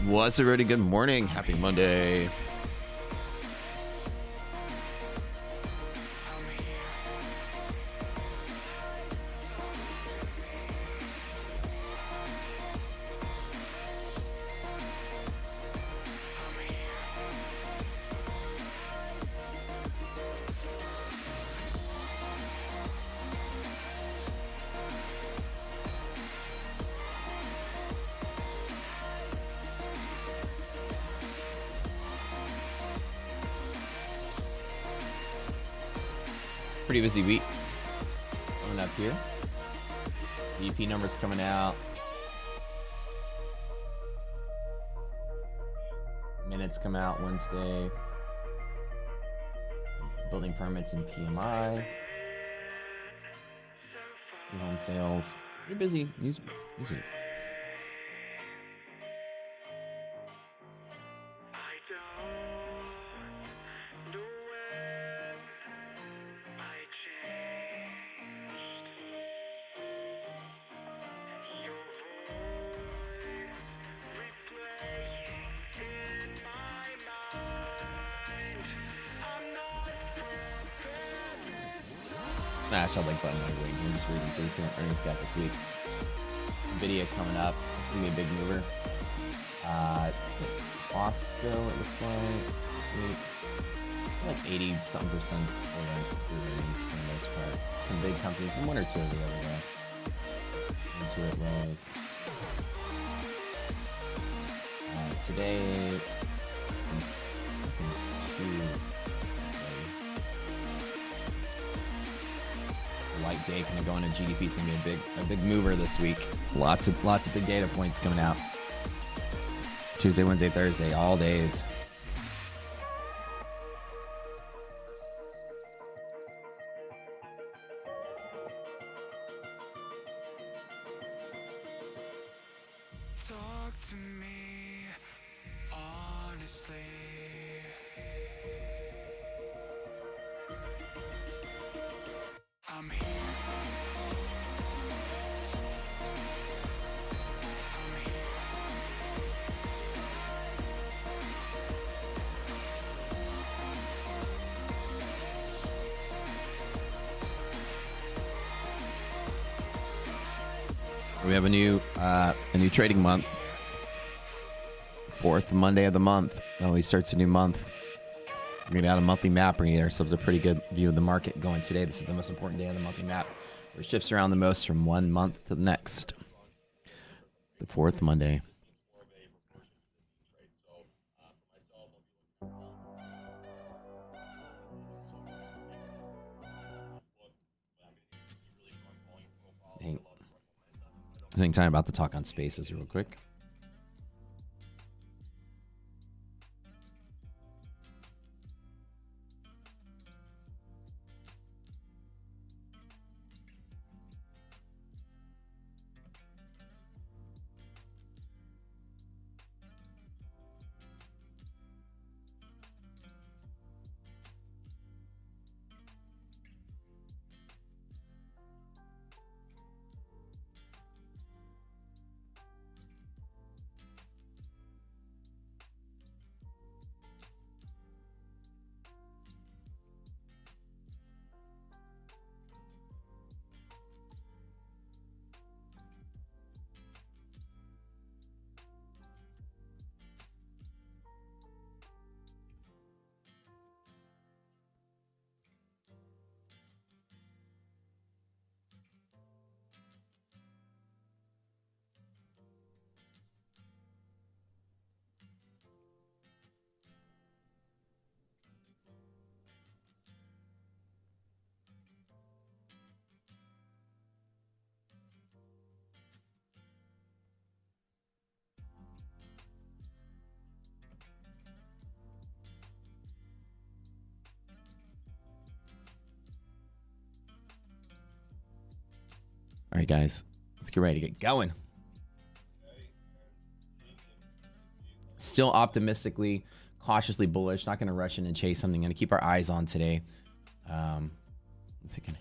What's already? Good morning. Happy Monday. Pretty busy week coming up here. VP numbers coming out. Minutes come out Wednesday. Building permits and PMI. New home sales. Pretty busy news week. Smash that like button. I'm just reading through some earnings got this week. Nvidia coming up. It's gonna be a big mover. Costco, it looks like this week. Like 80-something% for earnings for the most part. Some big companies, and one or two of the other day. Into it was today. Light day kind of going to GDP. It's gonna be a big mover this week. Lots of big data points coming out. Tuesday, Wednesday, Thursday, all days. Talk to me honestly. I'm here. We have a new trading month. Fourth Monday of the month. Always starts a new month. We're gonna add a monthly map. We're gonna get ourselves a pretty good view of the market going today. This is the most important day on the monthly map. Where it shifts around the most from one month to the next. The fourth Monday. I think time about to talk on spaces real quick. All right, guys, let's get ready to get going. Still optimistically, cautiously bullish. Not going to rush in and chase something. Going to keep our eyes on today. Let's see, can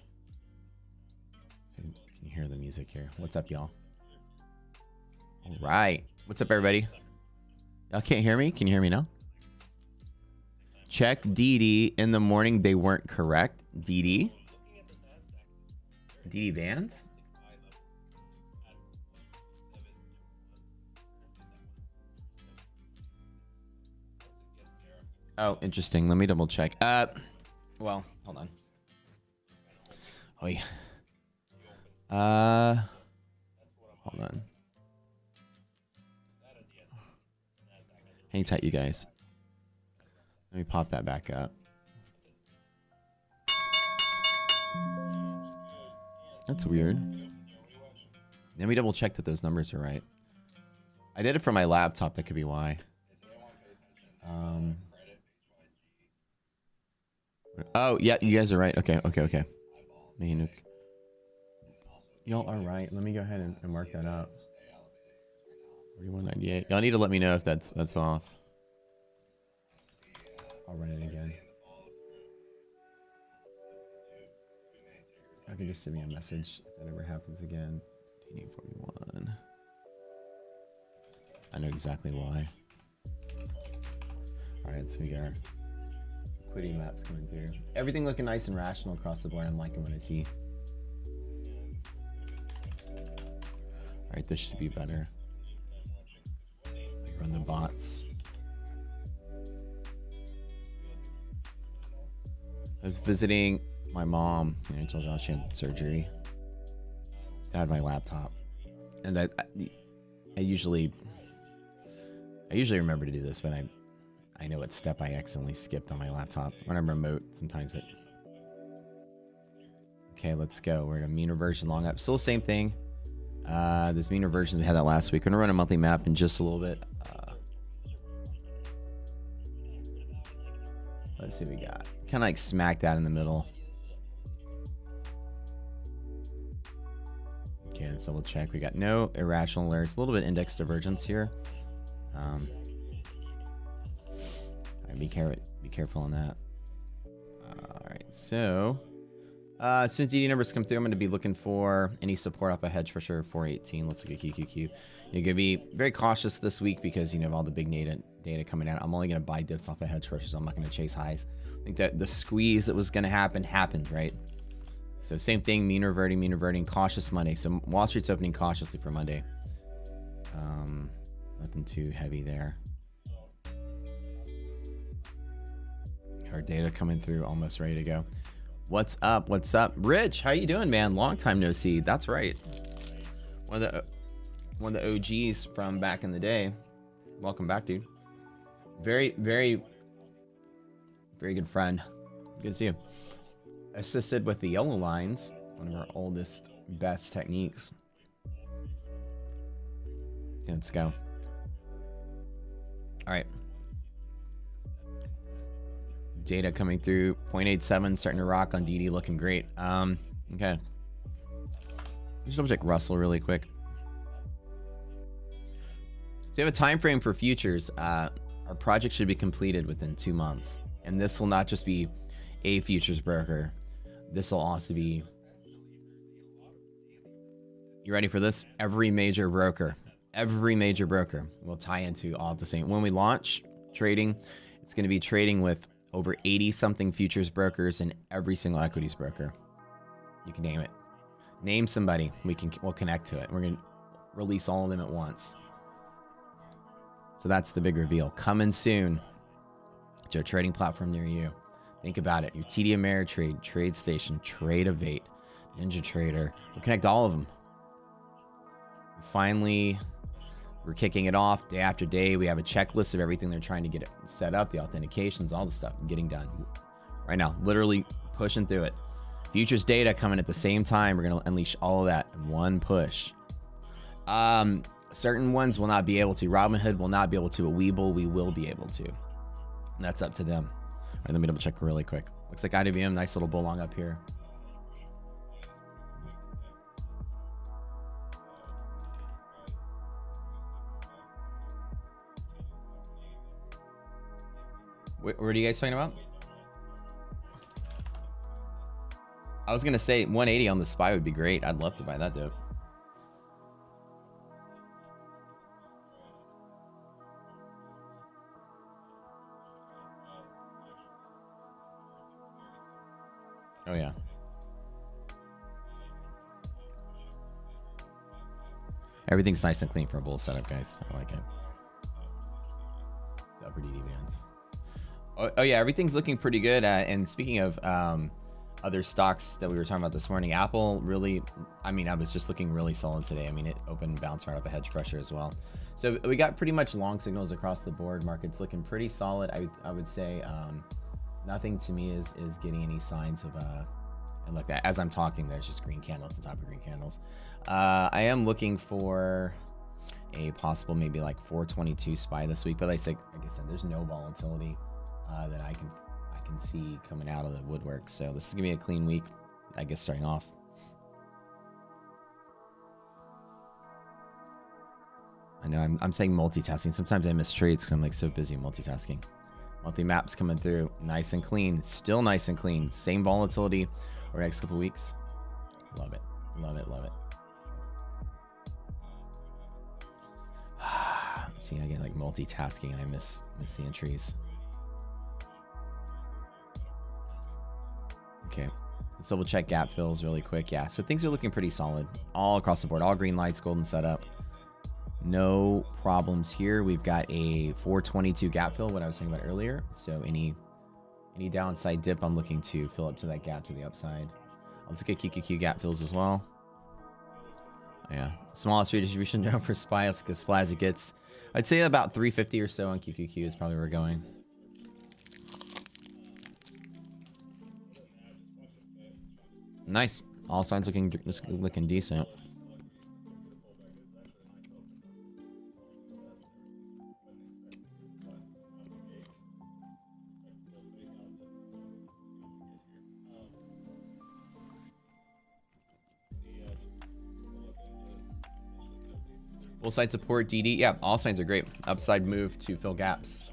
you hear the music here? What's up, y'all? All right. What's up, everybody? Y'all can't hear me? Can you hear me now? Check DD in the morning. They weren't correct. DD? DD Vans? Oh, interesting. Let me double check. Well, hold on. Oh yeah. Hold on. Hang tight, you guys. Let me pop that back up. That's weird. Let me double check that those numbers are right. I did it from my laptop. That could be why. Oh, yeah, you guys are right. Okay. Manuk. Y'all are right. Let me go ahead and mark that up. 41.98. Y'all need to let me know if that's off. I'll run it again. I can just send me a message if that ever happens again. 1341. I know exactly why. Alright, so we got our liquidity maps coming through. Everything looking nice and rational across the board. I'm liking what I see. Alright, this should be better. Run the bots. I was visiting my mom. I told y'all she had surgery. I had my laptop, and I usually remember to do this, but I know what step I accidentally skipped on my laptop when I'm remote. Sometimes it. Okay, let's go. We're in a mean reversion long up. Still the same thing. This mean reversion, we had that last week. We're gonna run a monthly map in just a little bit. Let's see what we got. Kind of like smack that in the middle. Okay, let's double check. We got no irrational alerts. A little bit index divergence here. All right, be careful on that. All right, so as soon as DD numbers come through, I'm going to be looking for any support off a hedge for sure. 418. Let's look at QQQ. You're going to be very cautious this week because of all the big data coming out. I'm only going to buy dips off a hedge pressure, so I'm not going to chase highs. I think that the squeeze that was going to happen happened, right? So same thing, mean reverting, cautious Monday. So Wall Street's opening cautiously for Monday. Nothing too heavy there. Our data coming through, almost ready to go. What's up? What's up? Rich, how you doing, man? Long time no see. That's right. One of the OGs from back in the day. Welcome back, dude. Very good friend. Good to see you. Assisted with the yellow lines, one of our oldest, best techniques. Let's go. All right. Data coming through. 0.87 starting to rock on DD, looking great. Okay. Let's double check Russell really quick. So you have a time frame for futures. Our project should be completed within 2 months, and this will not just be a futures broker. This will also be. You ready for this? Every major broker will tie into all at the same. When we launch trading, it's going to be trading with over 80 something futures brokers and every single equities broker. You can name it. Name somebody. We'll connect to it. We're going to release all of them at once. So that's the big reveal. Coming soon to a trading platform near you. Think about it. Your TD Ameritrade, TradeStation, Trade-Evate, Ninja Trader. We'll connect all of them. Finally, we're kicking it off day after day. We have a checklist of everything they're trying to get it set up, the authentications, all the stuff getting done right now. Literally pushing through it. Futures data coming at the same time. We're going to unleash all of that in one push. Certain ones will not be able to. Robinhood will not be able to, but we will be able to. And that's up to them. All right, let me double check really quick. Looks like IWM, nice little bull long up here. What are you guys talking about? I was going to say 180 on the SPY would be great. I'd love to buy that dope. Oh yeah. Everything's nice and clean for a bull setup, guys. I like it. The upper DD bands. Oh yeah, everything's looking pretty good. And speaking of other stocks that we were talking about this morning, Apple really, I mean, I was just looking really solid today. I mean, it opened and bounced right off a hedge crusher as well. So we got pretty much long signals across the board. Market's looking pretty solid. I would say nothing to me is getting any signs of and look, as I'm talking, there's just green candles on top of green candles. I am looking for a possible maybe like 422 SPY this week, but like I said, there's no volatility that I can see coming out of the woodwork. So this is gonna be a clean week, I guess, starting off. I know I'm saying multitasking. Sometimes I miss trades because I'm like so busy multitasking. Monthly maps coming through, nice and clean, still nice and clean. Same volatility over the next couple weeks. Love it, love it, love it. See, I get like multitasking and I miss the entries. Okay, let's double check gap fills really quick. Yeah, so things are looking pretty solid all across the board. All green lights, golden setup. No problems here. We've got a 422 gap fill, what I was talking about earlier. So any downside dip, I'm looking to fill up to that gap to the upside. Let's look at QQQ gap fills as well. Yeah, smallest redistribution down for SPY. Let's get as flat as it gets. I'd say about 350 or so on QQQ is probably where we're going. Nice. All signs looking decent. Full side support, DD. Yeah, all signs are great. Upside move to fill gaps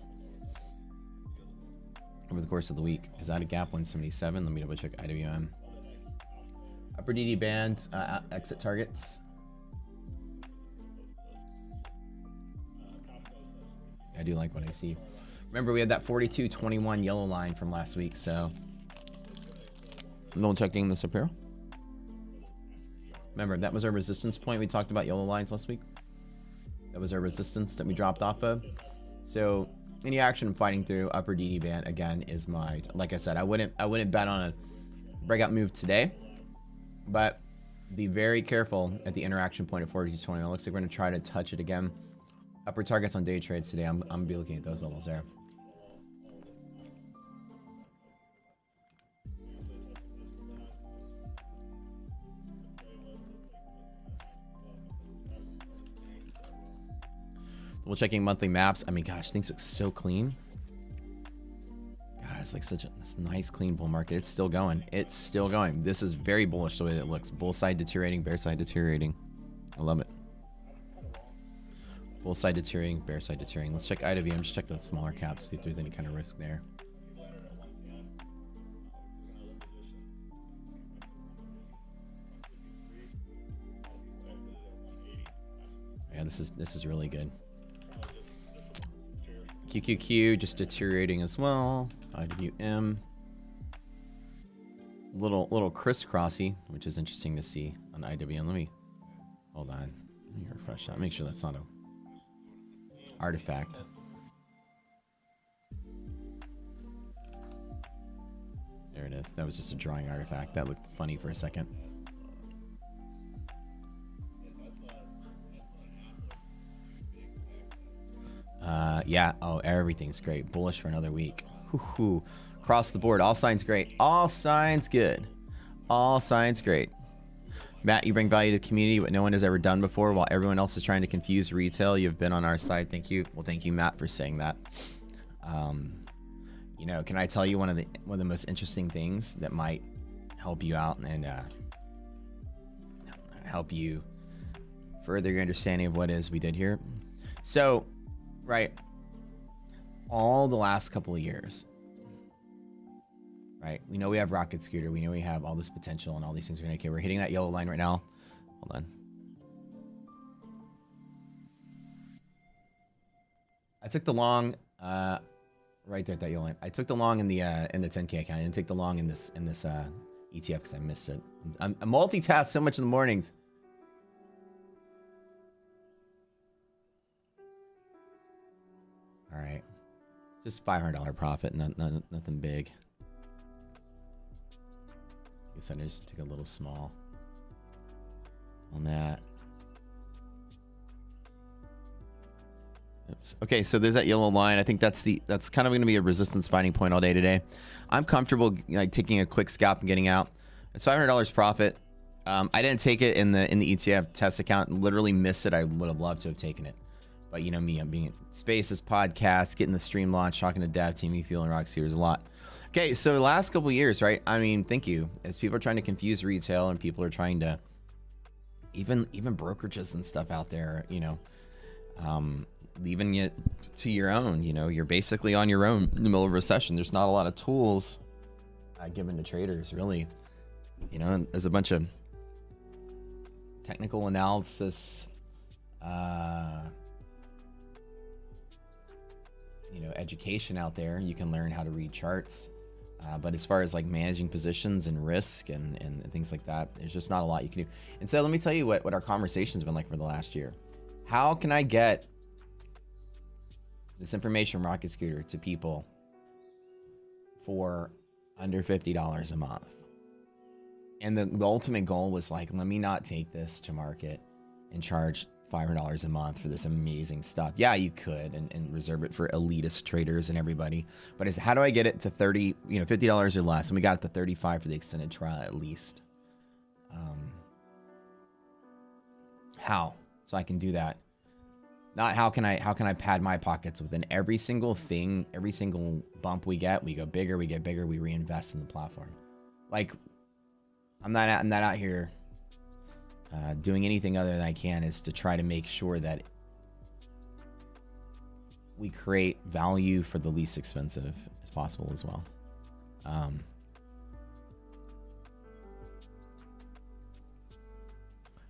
over the course of the week. Is that a gap 177? Let me double check IWM. Upper DD band, exit targets. I do like what I see. Remember, we had that 42.21 yellow line from last week, so double checking this up here. Remember, that was our resistance point. We talked about yellow lines last week. That was our resistance that we dropped off of. So any action fighting through upper DD band again is my, like I said, I wouldn't bet on a breakout move today, but be very careful at the interaction point at 42.20. It looks like we're gonna try to touch it again. Upper targets on day trades today. I'm gonna be looking at those levels there. We're checking monthly maps. I mean, gosh, things look so clean. God, it's like such a nice, clean bull market. It's still going. It's still going. This is very bullish the way it looks. Bull side deteriorating, bear side deteriorating. I love it. Bull side deteriorating, bear side deteriorating. Let's check IWM. Just check the smaller caps, see if there's any kind of risk there. Yeah, this is really good. QQQ just deteriorating as well. IWM. Little crisscrossy, which is interesting to see on IWM. Let me hold on. Let me refresh that. Make sure that's not a artifact. There it is. That was just a drawing artifact. That looked funny for a second. Yeah. Oh, everything's great. Bullish for another week. Hoo-hoo. Across the board. All signs great. All signs good. All signs great. Matt, you bring value to the community, what no one has ever done before, while everyone else is trying to confuse retail. You've been on our side. Thank you. Well, thank you, Matt, for saying that. You know, can I tell you one of the most interesting things that might help you out and help you further your understanding of what it is we did here? So, right, all the last couple of years, right, we know we have Rocket Scooter, we know we have all this potential and all these things. Okay, we're hitting that yellow line right now. Hold on. I took the long right there at that yellow line. I took the long in the 10K account. I didn't take the long in this ETF because I missed it. I multitask so much in the mornings. All right. Just $500 profit, nothing big. Guess I just took a little small on that. Oops. Okay, so there's that yellow line. I think that's kind of going to be a resistance finding point all day today. I'm comfortable like taking a quick scalp and getting out. It's $500 profit. I didn't take it in the ETF test account. Literally missed it. I would have loved to have taken it, but you know me. I'm being Spaces podcast, getting the stream launched, talking to Dev, Team Fuel, and Roxy. There's a lot. Okay, so the last couple of years, right? I mean, thank you. As people are trying to confuse retail and people are trying to even brokerages and stuff out there, you know, leaving it to your own. You know, you're basically on your own in the middle of a recession. There's not a lot of tools given to traders, really. You know, and there's a bunch of technical analysis, you know, education out there. You can learn how to read charts. But as far as like managing positions and risk and things like that, there's just not a lot you can do. And so let me tell you what our conversation's been like for the last year. How can I get this information from Rocket Scooter to people for under $50 a month? And the ultimate goal was like, let me not take this to market and charge $500 a month for this amazing stuff. Yeah, you could and reserve it for elitist traders and everybody. But how do I get it to $50 or less? And we got it to 35 for the extended trial at least. How? So I can do that. Not how can I pad my pockets within every single thing, every single bump we get we get bigger, we reinvest in the platform. Like I'm not out here doing anything other than I can is to try to make sure that we create value for the least expensive as possible as well.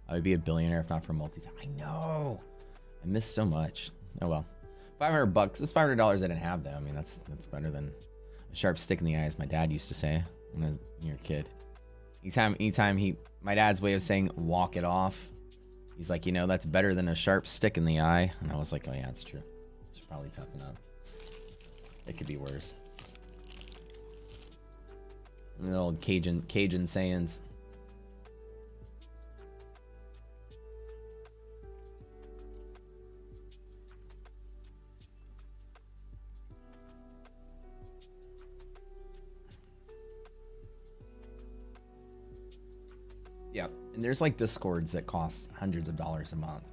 I would be a billionaire if not for multi-time. I know. I missed so much. Oh well. $500. This $500 I didn't have though. I mean that's better than a sharp stick in the eye, as my dad used to say when I was a kid. Anytime my dad's way of saying walk it off, he's like, you know, that's better than a sharp stick in the eye. And I was like, oh yeah, it's true. I should probably toughen up. It could be worse. And the old Cajun sayings. Yeah, and there's like Discords that cost hundreds of dollars a month.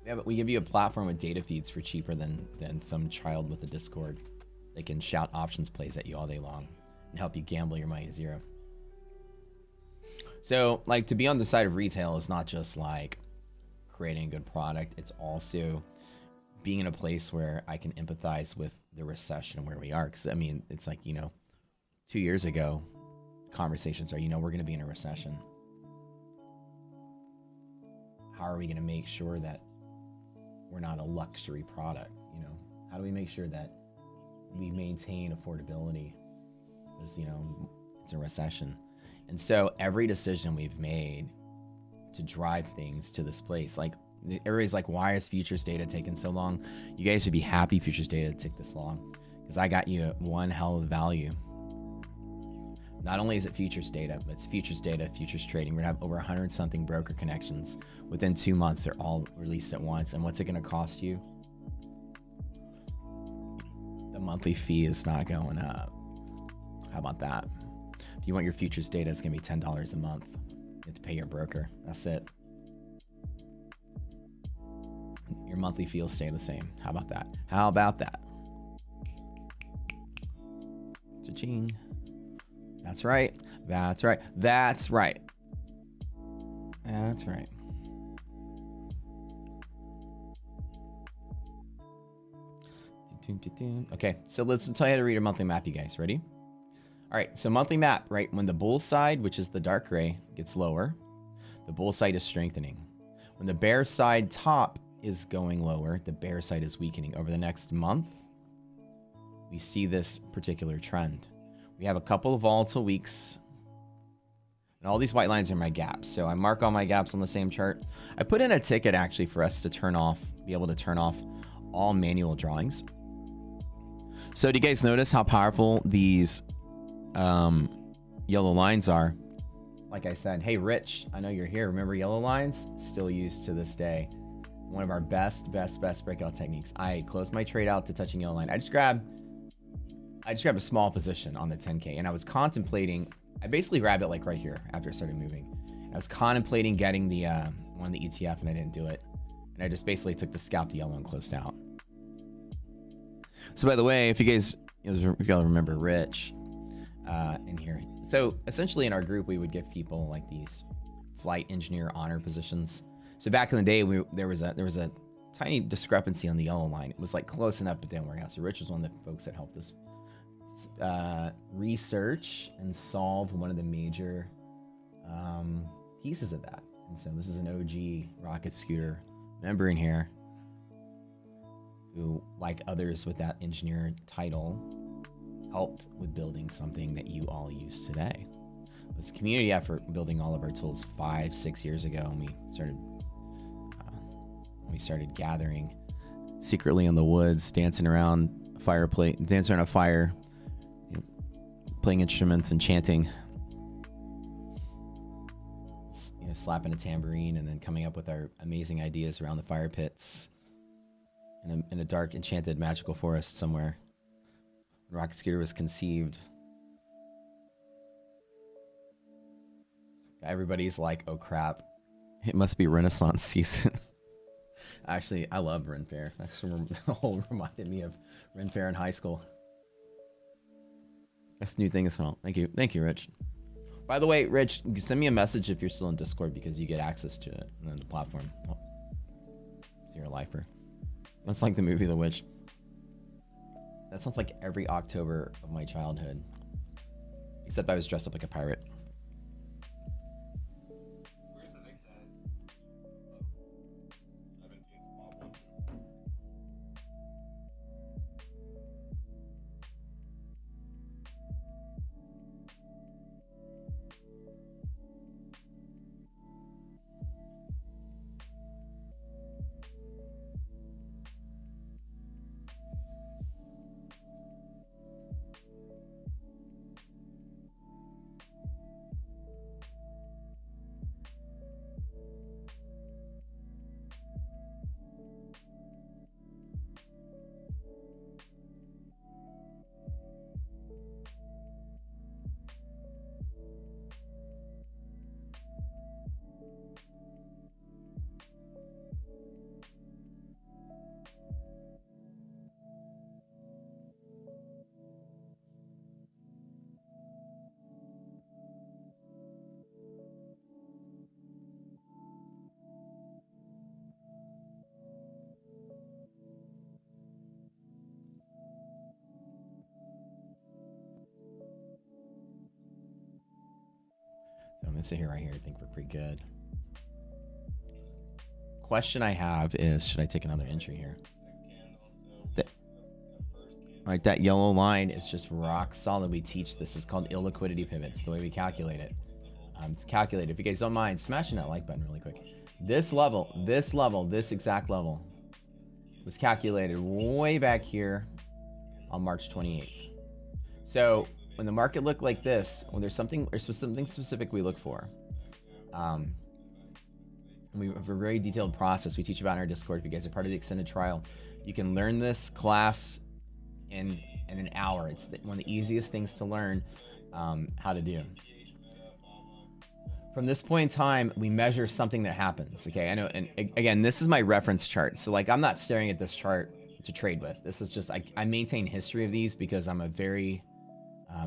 Yeah, but we give you a platform with data feeds for cheaper than some child with a Discord. They can shout options plays at you all day long and help you gamble your money to zero. So like to be on the side of retail is not just like creating a good product. It's also being in a place where I can empathize with the recession and where we are. Because I mean, it's like, you know, 2 years ago, conversations are, you know, we're going to be in a recession. How are we going to make sure that we're not a luxury product? You know, how do we make sure that we maintain affordability as, you know, it's a recession? And so every decision we've made to drive things to this place, like everybody's like, why is futures data taking so long? You guys should be happy futures data took this long because I got you one hell of value. Not only is it futures data, but it's futures data, futures trading. We're gonna have over 100 something broker connections within 2 months. They're all released at once. And what's it gonna cost you? The monthly fee is not going up. How about that? If you want your futures data, it's gonna be $10 a month. You have to pay your broker. That's it. Your monthly fee will stay the same. How about that? How about that? Cha-ching. That's right. That's right. That's right. That's right. Okay, so let's tell you how to read a monthly map, you guys. Ready? All right, so monthly map, right? When the bull side, which is the dark gray, gets lower, the bull side is strengthening. When the bear side top is going lower, the bear side is weakening. Over the next month, we see this particular trend. We have a couple of volatile weeks And all these white lines are my gaps. So I mark all my gaps on the same chart. I put in a ticket actually for us to be able to turn off all manual drawings. So do you guys notice how powerful these yellow lines are? Like I said, hey, Rich, I know you're here. Remember yellow lines? Still used to this day. One of our best breakout techniques. I close my trade out to touching yellow line. I just grabbed a small position on the 10K, and I was contemplating. I basically grabbed it like right here after it started moving. I was contemplating getting the one of the ETF, and I didn't do it. And I just basically took the scalp to yellow and closed out. So by the way, if you guys remember Rich in here. So essentially in our group, we would give people like these flight engineer honor positions. So back in the day, there was a tiny discrepancy on the yellow line. It was like close enough, but didn't work out. So Rich was one of the folks that helped us research and solve one of the major pieces of that. And so this is an OG rocket scooter member in here who, like others with that engineer title, helped with building something that you all use today. This community effort building all of our tools 5-6 years ago, and we started gathering secretly in the woods, dancing around a fireplace, dancing around a fire, playing instruments and chanting, slapping a tambourine, and then coming up with our amazing ideas around the fire pits in a dark, enchanted, magical forest somewhere. Rocket Scooter was conceived. Everybody's like, oh crap, it must be Renaissance season. Actually, I love Ren Fair. Actually, the whole reminded me of Ren Fair in high school. That's a new thing as well. Thank you, Rich. By the way, Rich, send me a message if you're still in Discord because you get access to it on the platform. Oh, so you're a lifer. That's like the movie The Witch. That sounds like every October of my childhood, except I was dressed up like a pirate. Where's the mix at? 17 small one. So I'm gonna sit here right here. I think we're pretty good. Question I have is, should I take another entry here? All right, that yellow line is just rock solid. We teach this. It's called illiquidity pivots, the way we calculate it. It's calculated. If you guys don't mind, smashing that like button really quick. This exact level was calculated way back here on March 28th. So when the market looked like this, when there's something specific we look for, we have a very detailed process we teach about in our Discord. If you guys are part of the extended trial, you can learn this class in an hour. It's one of the easiest things to learn how to do. From this point in time, we measure something that happens. Okay, I know, and again, this is my reference chart. So like, I'm not staring at this chart to trade with. This is just, I maintain history of these because I'm a very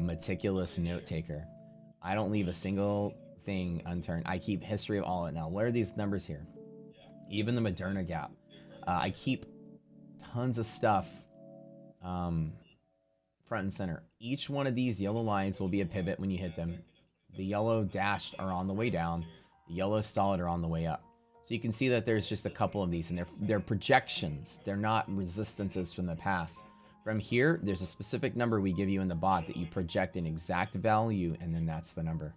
meticulous note taker. I don't leave a single thing unturned. I keep history of all of it. Now, what are these numbers here? Even the Moderna gap. I keep tons of stuff front and center. Each one of these yellow lines will be a pivot when you hit them. The yellow dashed are on the way down. The yellow solid are on the way up. So you can see that there's just a couple of these, and they're projections. They're not resistances from the past. From here, there's a specific number we give you in the bot that you project an exact value, and then that's the number.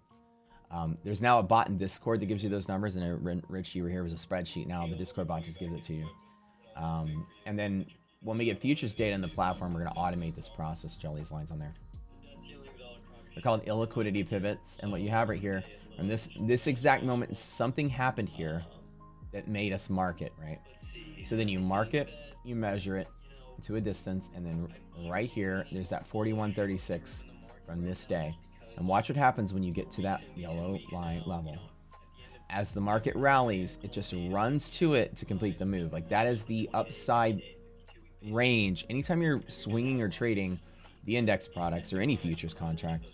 There's now a bot in Discord that gives you those numbers, and Rich, you were here, was a spreadsheet. Now the Discord bot just gives it to you. And then when we get futures data in the platform, we're going to automate this process, draw these lines on there. They're called illiquidity pivots, and what you have right here, from this exact moment, something happened here that made us mark it, right? So then you mark it, you measure it to a distance, and then right here, there's that 41.36 from this day. And watch what happens when you get to that yellow line level. As the market rallies, it just runs to it to complete the move. Like, that is the upside range. Anytime you're swinging or trading the index products or any futures contract,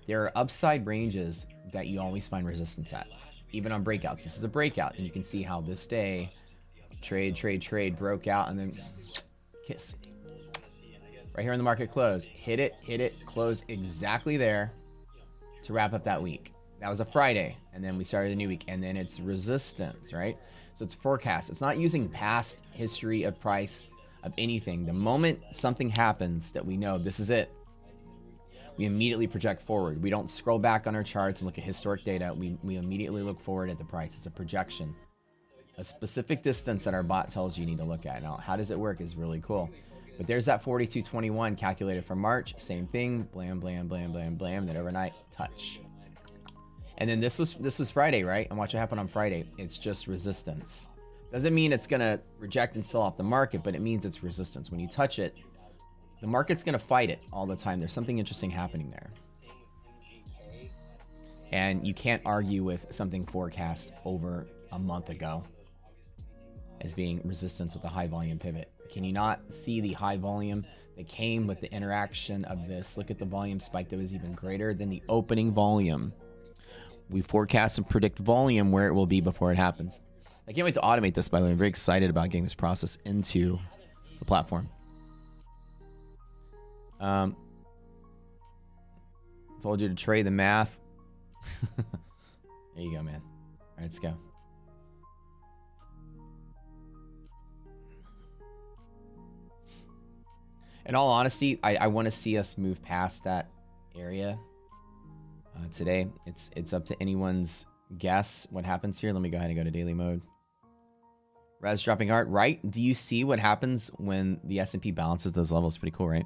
there are upside ranges that you always find resistance at, even on breakouts. This is a breakout, and you can see how this day trade broke out, and then kiss right here in the market close, hit it, close exactly there to wrap up that week. That was a Friday, and then we started a new week, and then it's resistance, right? So it's forecast. It's not using past history of price of anything. The moment something happens that we know this is it, we immediately project forward. We don't scroll back on our charts and look at historic data. We immediately look forward at the price. It's a projection, a specific distance that our bot tells you need to look at. Now, how does it work is really cool. But there's that 42.21 calculated for March. Same thing, blam, blam, blam, blam, blam, then overnight touch. And then this was Friday, right? And watch what happened on Friday. It's just resistance. Doesn't mean it's gonna reject and sell off the market, but it means it's resistance. When you touch it, the market's gonna fight it all the time. There's something interesting happening there. And you can't argue with something forecast over a month ago as being resistance with a high volume pivot. Can you not see the high volume that came with the interaction of this? Look at the volume spike that was even greater than the opening volume. We forecast and predict volume where it will be before it happens. I can't wait to automate this, by the way. I'm very excited about getting this process into the platform. Told you to trade the math. There you go, man. All right, let's go. In all honesty, I want to see us move past that area today. It's up to anyone's guess what happens here. Let me go ahead and go to daily mode. Res dropping hard, right? Do you see what happens when the S&P balances those levels? Pretty cool, right?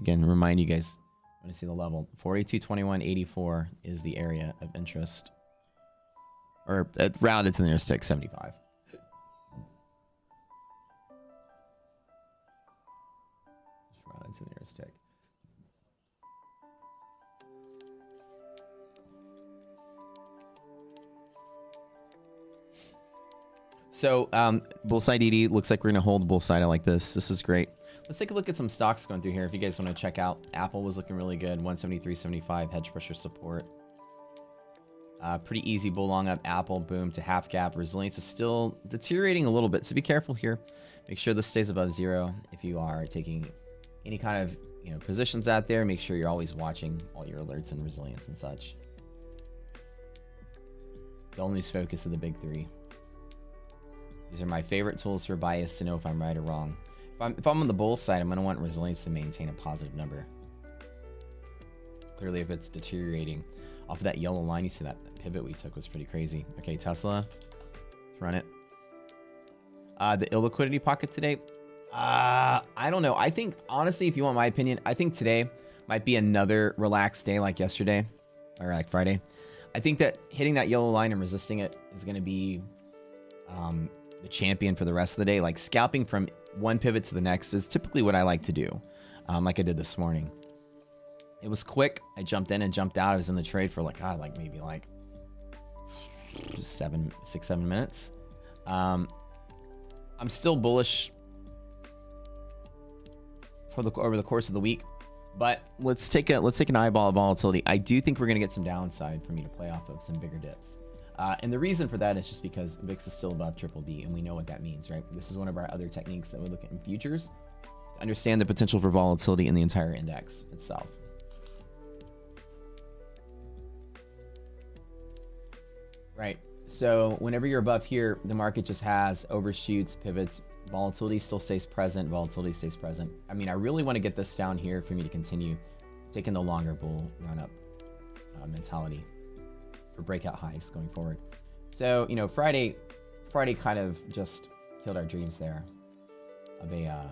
Again, remind you guys, I want to see the level. 42.21.84 is the area of interest. Or rounded to the nearest tick, 75. Rounded to the nearest tick. So, bull side ED looks like we're going to hold bull side. I like this. This is great. Let's take a look at some stocks going through here. If you guys want to check out, Apple was looking really good. 173.75 hedge pressure support. Pretty easy bull long up. Apple, boom to half gap. Resilience is still deteriorating a little bit, so be careful here. Make sure this stays above zero. If you are taking any kind of positions out there, make sure you're always watching all your alerts and resilience and such. Don't lose focus of the big three. These are my favorite tools for bias to know if I'm right or wrong. If I'm on the bull side, I'm going to want resilience to maintain a positive number. Clearly, if it's deteriorating off of that yellow line, you see that pivot we took was pretty crazy. Okay, Tesla, let's run it. The illiquidity pocket today, I don't know. I think, honestly, if you want my opinion, I think today might be another relaxed day like yesterday or like Friday. I think that hitting that yellow line and resisting it is going to be the champion for the rest of the day. Like scalping from one pivot to the next is typically what I like to do, like I did this morning. It was quick. I jumped in and jumped out. I was in the trade for maybe 6, 7 minutes. I'm still bullish for over the course of the week, but let's take an eyeball of volatility. I do think we're going to get some downside for me to play off of some bigger dips. And the reason for that is just because VIX is still above triple D, and we know what that means, right? This is one of our other techniques that we look at in futures to understand the potential for volatility in the entire index itself. Right. So whenever you're above here, the market just has overshoots, pivots, volatility still stays present, volatility stays present. I mean, I really want to get this down here for me to continue taking the longer bull run up mentality. for breakout highs going forward. So, you know, Friday kind of just killed our dreams there of a, you know,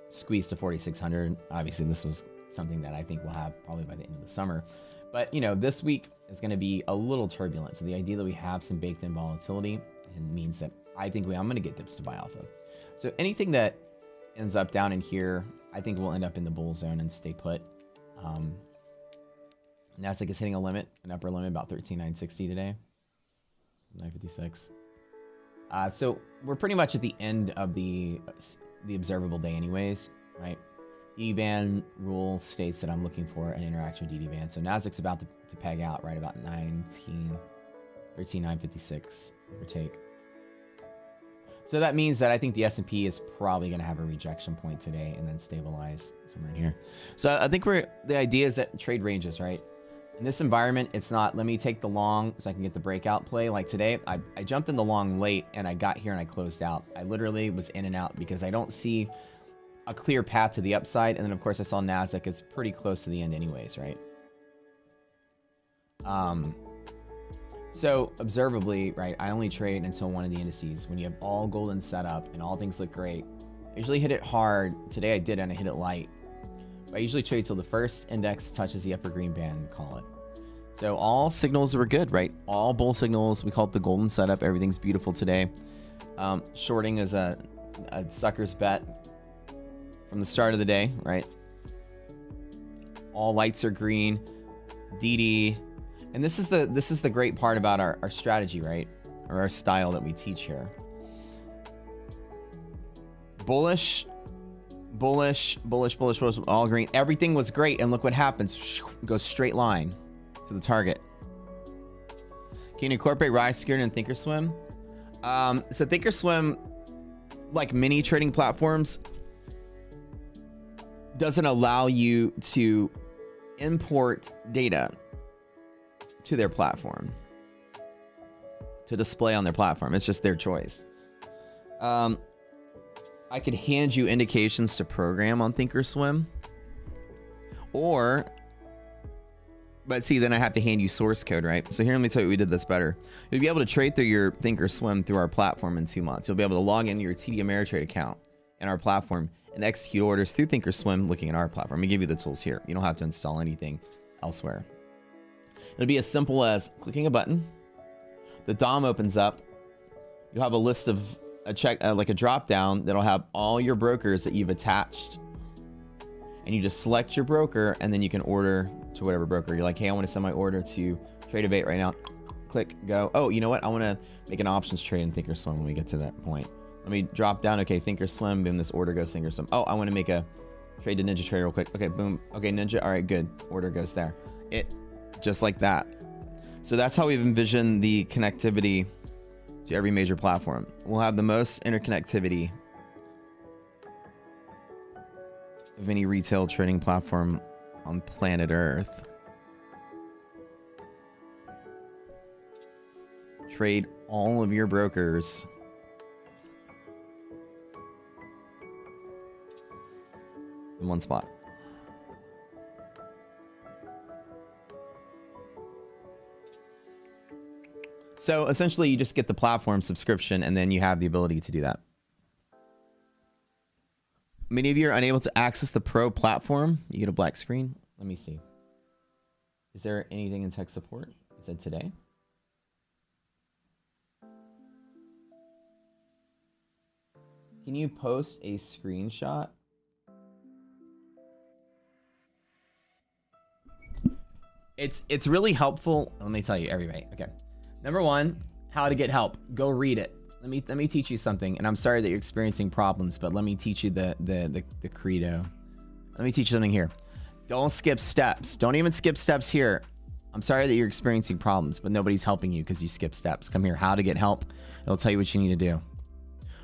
squeeze to 4,600. Obviously, this was something that I think we'll have probably by the end of the summer. But, you know, this week is going to be a little turbulent. So the idea that we have some baked in volatility and means that I think I'm going to get dips to buy alpha. So anything that ends up down in here, I think we'll end up in the bull zone and stay put. Nasdaq is hitting a limit, an upper limit, about 13,960 today. 956. So we're pretty much at the end of the observable day anyways, right? DD band rule states that I'm looking for an interaction with DD band. So Nasdaq's about to peg out right about 13,956, give or take. So that means that I think the S&P is probably going to have a rejection point today and then stabilize somewhere in here. So I think the idea is that trade ranges, right? In this environment, it's not, let me take the long so I can get the breakout play. Like today, I jumped in the long late and I got here and I closed out. I literally was in and out because I don't see a clear path to the upside. And then of course I saw Nasdaq, it's pretty close to the end anyways, right? So observably, right, I only trade until one of the indices. When you have all golden set up and all things look great, I usually hit it hard. Today I did and I hit it light. But I usually trade till the first index touches the upper green band and call it. So all signals were good, right? All bull signals, we call it the golden setup. Everything's beautiful today. Shorting is a sucker's bet from the start of the day, right? All lights are green. DD. And this is the great part about our strategy, right? Or our style that we teach here. Bullish, bullish, bullish, bullish, bullish, all green. Everything was great, and look what happens. Goes straight line to the target. Can you incorporate Rise, Security, and Thinkorswim? So Thinkorswim, like many trading platforms, doesn't allow you to import data to their platform to display on their platform. It's just their choice. I could hand you indications to program on Thinkorswim, but see, then I have to hand you source code, right? So here, let me tell you what we did that's better. You'll be able to trade through your Thinkorswim through our platform in 2 months. You'll be able to log into your TD Ameritrade account in our platform and execute orders through Thinkorswim looking at our platform. We give you the tools here. You don't have to install anything elsewhere. It'll be as simple as clicking a button. The DOM opens up. You'll have a list of like a drop down that'll have all your brokers that you've attached. And you just select your broker and then you can order to whatever broker. You're like, hey, I want to send my order to Trade8 right now. Click, go. Oh, you know what? I want to make an options trade in Thinkorswim when we get to that point. Let me drop down. Okay, Thinkorswim. Boom, this order goes Thinkorswim. Oh, I want to make a trade to Ninja Trader real quick. Okay, boom. Okay, Ninja. All right, good. Order goes there. Just like that. So that's how we've envisioned the connectivity to every major platform. We'll have the most interconnectivity of any retail trading platform on planet Earth. Trade all of your brokers in one spot. So essentially, you just get the platform subscription, and then you have the ability to do that. Many of you are unable to access the Pro platform. You get a black screen. Let me see. Is there anything in tech support? It said today. Can you post a screenshot? It's really helpful. Let me tell you, everybody. Okay. Number one, how to get help. Go read it. Let me teach you something. And I'm sorry that you're experiencing problems, but let me teach you the credo. Let me teach you something here. Don't skip steps. Don't even skip steps here. I'm sorry that you're experiencing problems, but nobody's helping you because you skip steps. Come here, how to get help. It'll tell you what you need to do.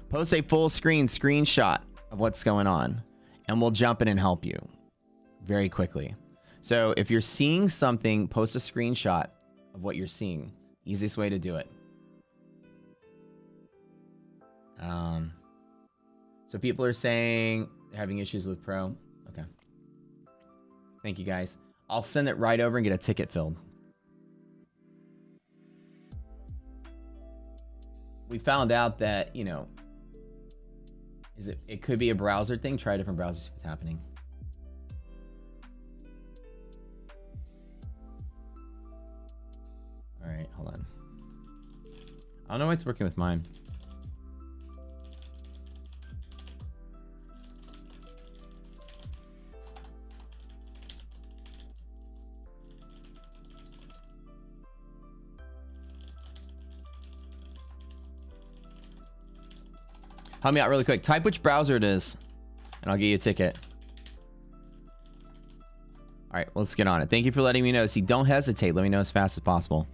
Post a full screen screenshot of what's going on, and we'll jump in and help you very quickly. So if you're seeing something, post a screenshot of what you're seeing. Easiest way to do it. So people are saying they're having issues with Pro. Okay. Thank you, guys. I'll send it right over and get a ticket filled. we found out that, you know, it could be a browser thing. Try different browsers, see what's happening. All right, hold on. I don't know why it's working with mine. Help me out really quick. Type which browser it is, and I'll get you a ticket. All right, let's get on it. Thank you for letting me know. See, don't hesitate. Let me know as fast as possible.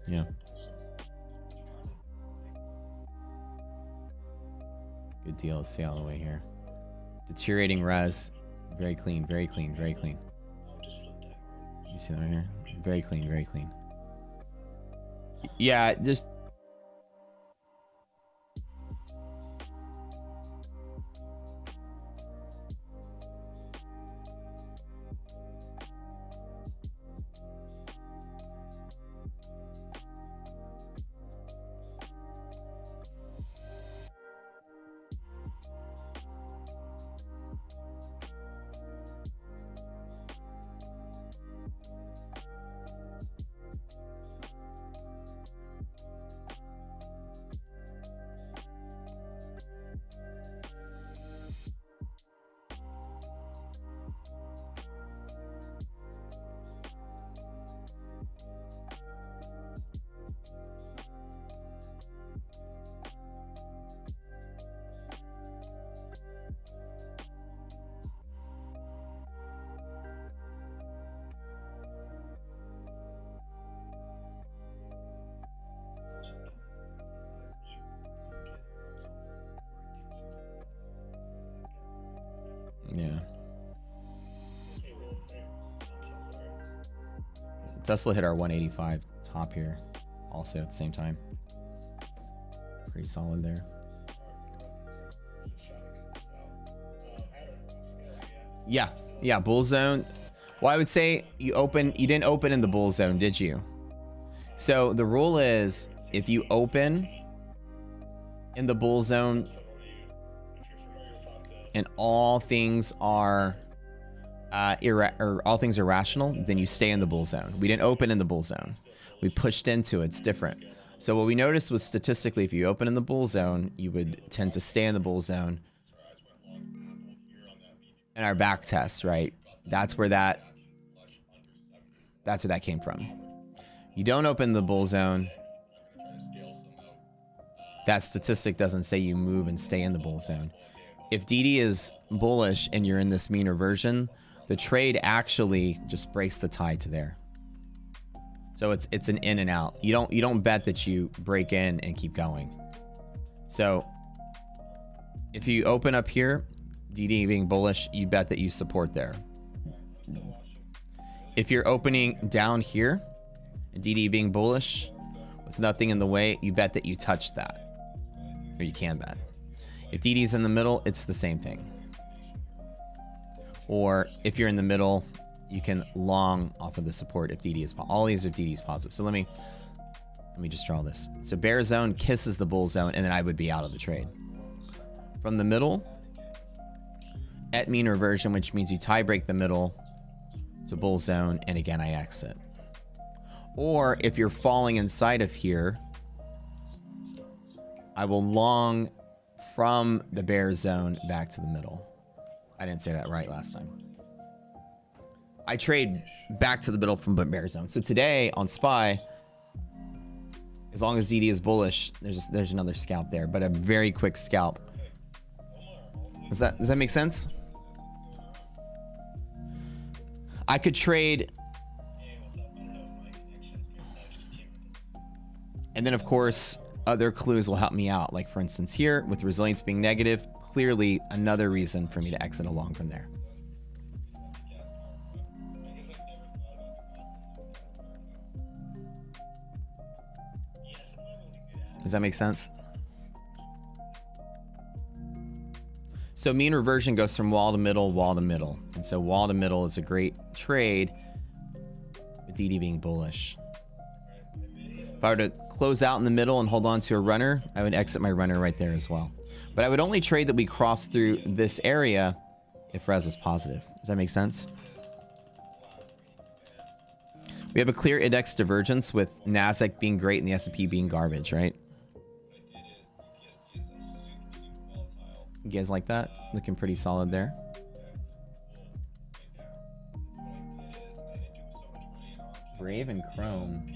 Yeah. Good deal. Let's see all the way here. Deteriorating res. Very clean, very clean, very clean. You see that right here? Very clean, very clean. Yeah, just... Yeah. Tesla hit our 185 top here also at the same time. Pretty solid there. Yeah. Yeah, bull zone. Well, I would say you didn't open in the bull zone, did you? So the rule is if you open in the bull zone and all things are or all things are rational, then you stay in the bull zone. We didn't open in the bull zone. We pushed into it. It's different. So what we noticed was statistically, if you open in the bull zone, you would tend to stay in the bull zone. And our back test, right? That's where that came from. You don't open the bull zone. That statistic doesn't say you move and stay in the bull zone. If DD is bullish and you're in this mean reversion, the trade actually just breaks the tide to there. So it's an in and out. You don't bet that you break in and keep going. So if you open up here, DD being bullish, you bet that you support there. If you're opening down here, DD being bullish with nothing in the way, you bet that you touch that. Or you can bet. If DD's in the middle, it's the same thing. Or if you're in the middle, you can long off of the support if DD is all these are DD's positive. So let me just draw this. So bear zone kisses the bull zone, and then I would be out of the trade. From the middle, at mean reversion, which means you tie break the middle to bull zone, and again I exit. Or if you're falling inside of here, I will long from the bear zone back to the middle. I didn't say that right last time. I trade back to the middle from bear zone. So today on SPY, as long as DD is bullish, there's another scalp there, but a very quick scalp. Does that make sense? I could trade, and then of course other clues will help me out. Like for instance here with resilience being negative, clearly another reason for me to exit along from there. Does that make sense? So mean reversion goes from wall to middle, wall to middle. And so wall to middle is a great trade with DD being bullish. If I were to close out in the middle and hold on to a runner, I would exit my runner right there as well. But I would only trade that we cross through this area if res was positive. Does that make sense? We have a clear index divergence with NASDAQ being great and the S&P being garbage, right? You guys like that? Looking pretty solid there. Brave and Chrome.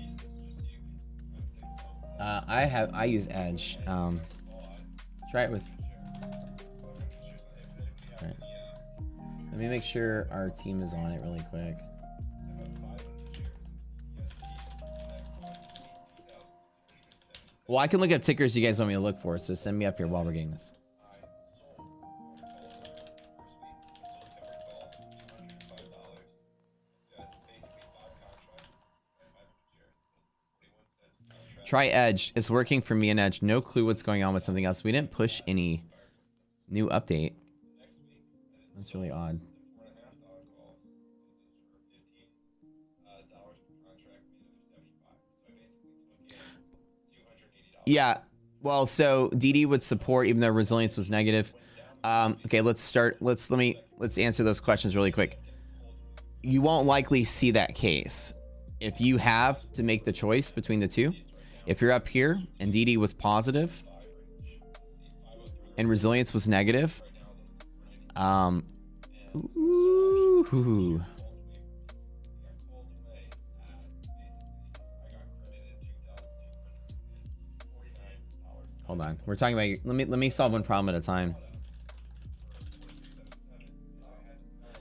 I use Edge. Try it with. All right. Let me make sure our team is on it really quick. Well, I can look up tickers you guys want me to look for, so send me up here while we're getting this. Try Edge. It's working for me and Edge. No clue what's going on with something else. We didn't push any new update. That's really odd. Yeah. Well, so DD would support even though resilience was negative. Okay, let's start. Let's answer those questions really quick. You won't likely see that case. If you have to make the choice between the two, if you're up here and DD was positive and resilience was negative, ooh. Hold on. We're talking about, let me solve one problem at a time.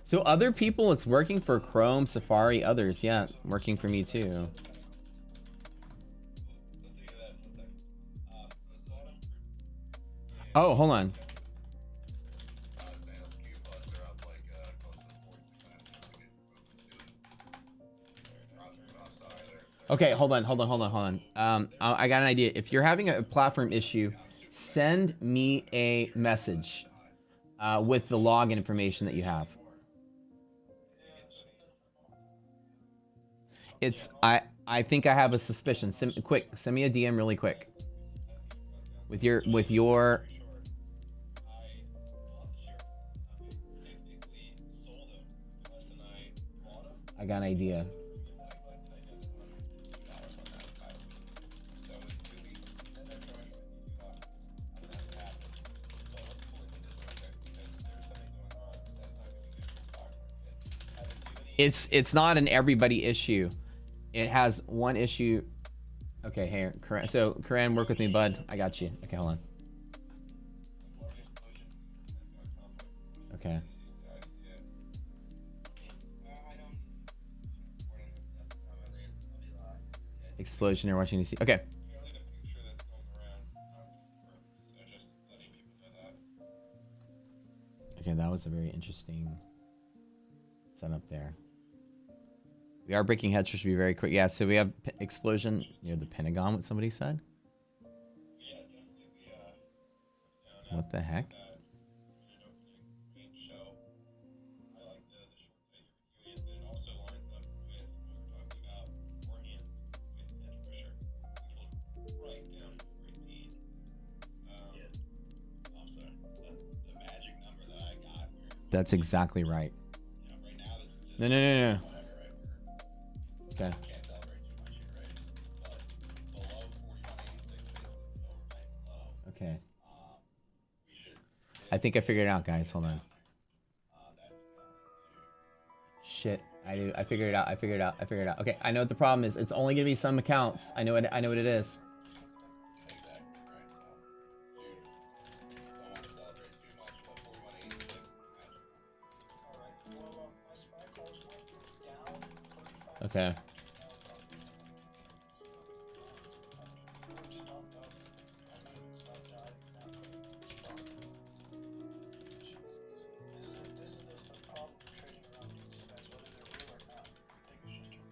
So other people, it's working for Chrome, Safari, others. Yeah, working for me too. Oh, hold on. Okay, hold on. I got an idea. If you're having a platform issue, send me a message with the login information that you have. I think I have a suspicion. Send me a DM really quick. With your I got an idea. It's not an everybody issue. It has one issue. Okay, hey, Karan. So Karan, work with me, bud. I got you. Okay, hold on. Okay. Explosion in Washington DC. Okay. Okay, that was a very interesting setup there. We are breaking heads, should be very quick. Yeah, so we have explosion near the Pentagon, what somebody said. What the heck? That's exactly right. No, no, no, no. Okay. Okay. I think I figured it out, guys. Hold on. Shit. I figured it out. I figured it out. I figured it out. Okay, I know what the problem is. It's only gonna be some accounts. I know what it is. Okay.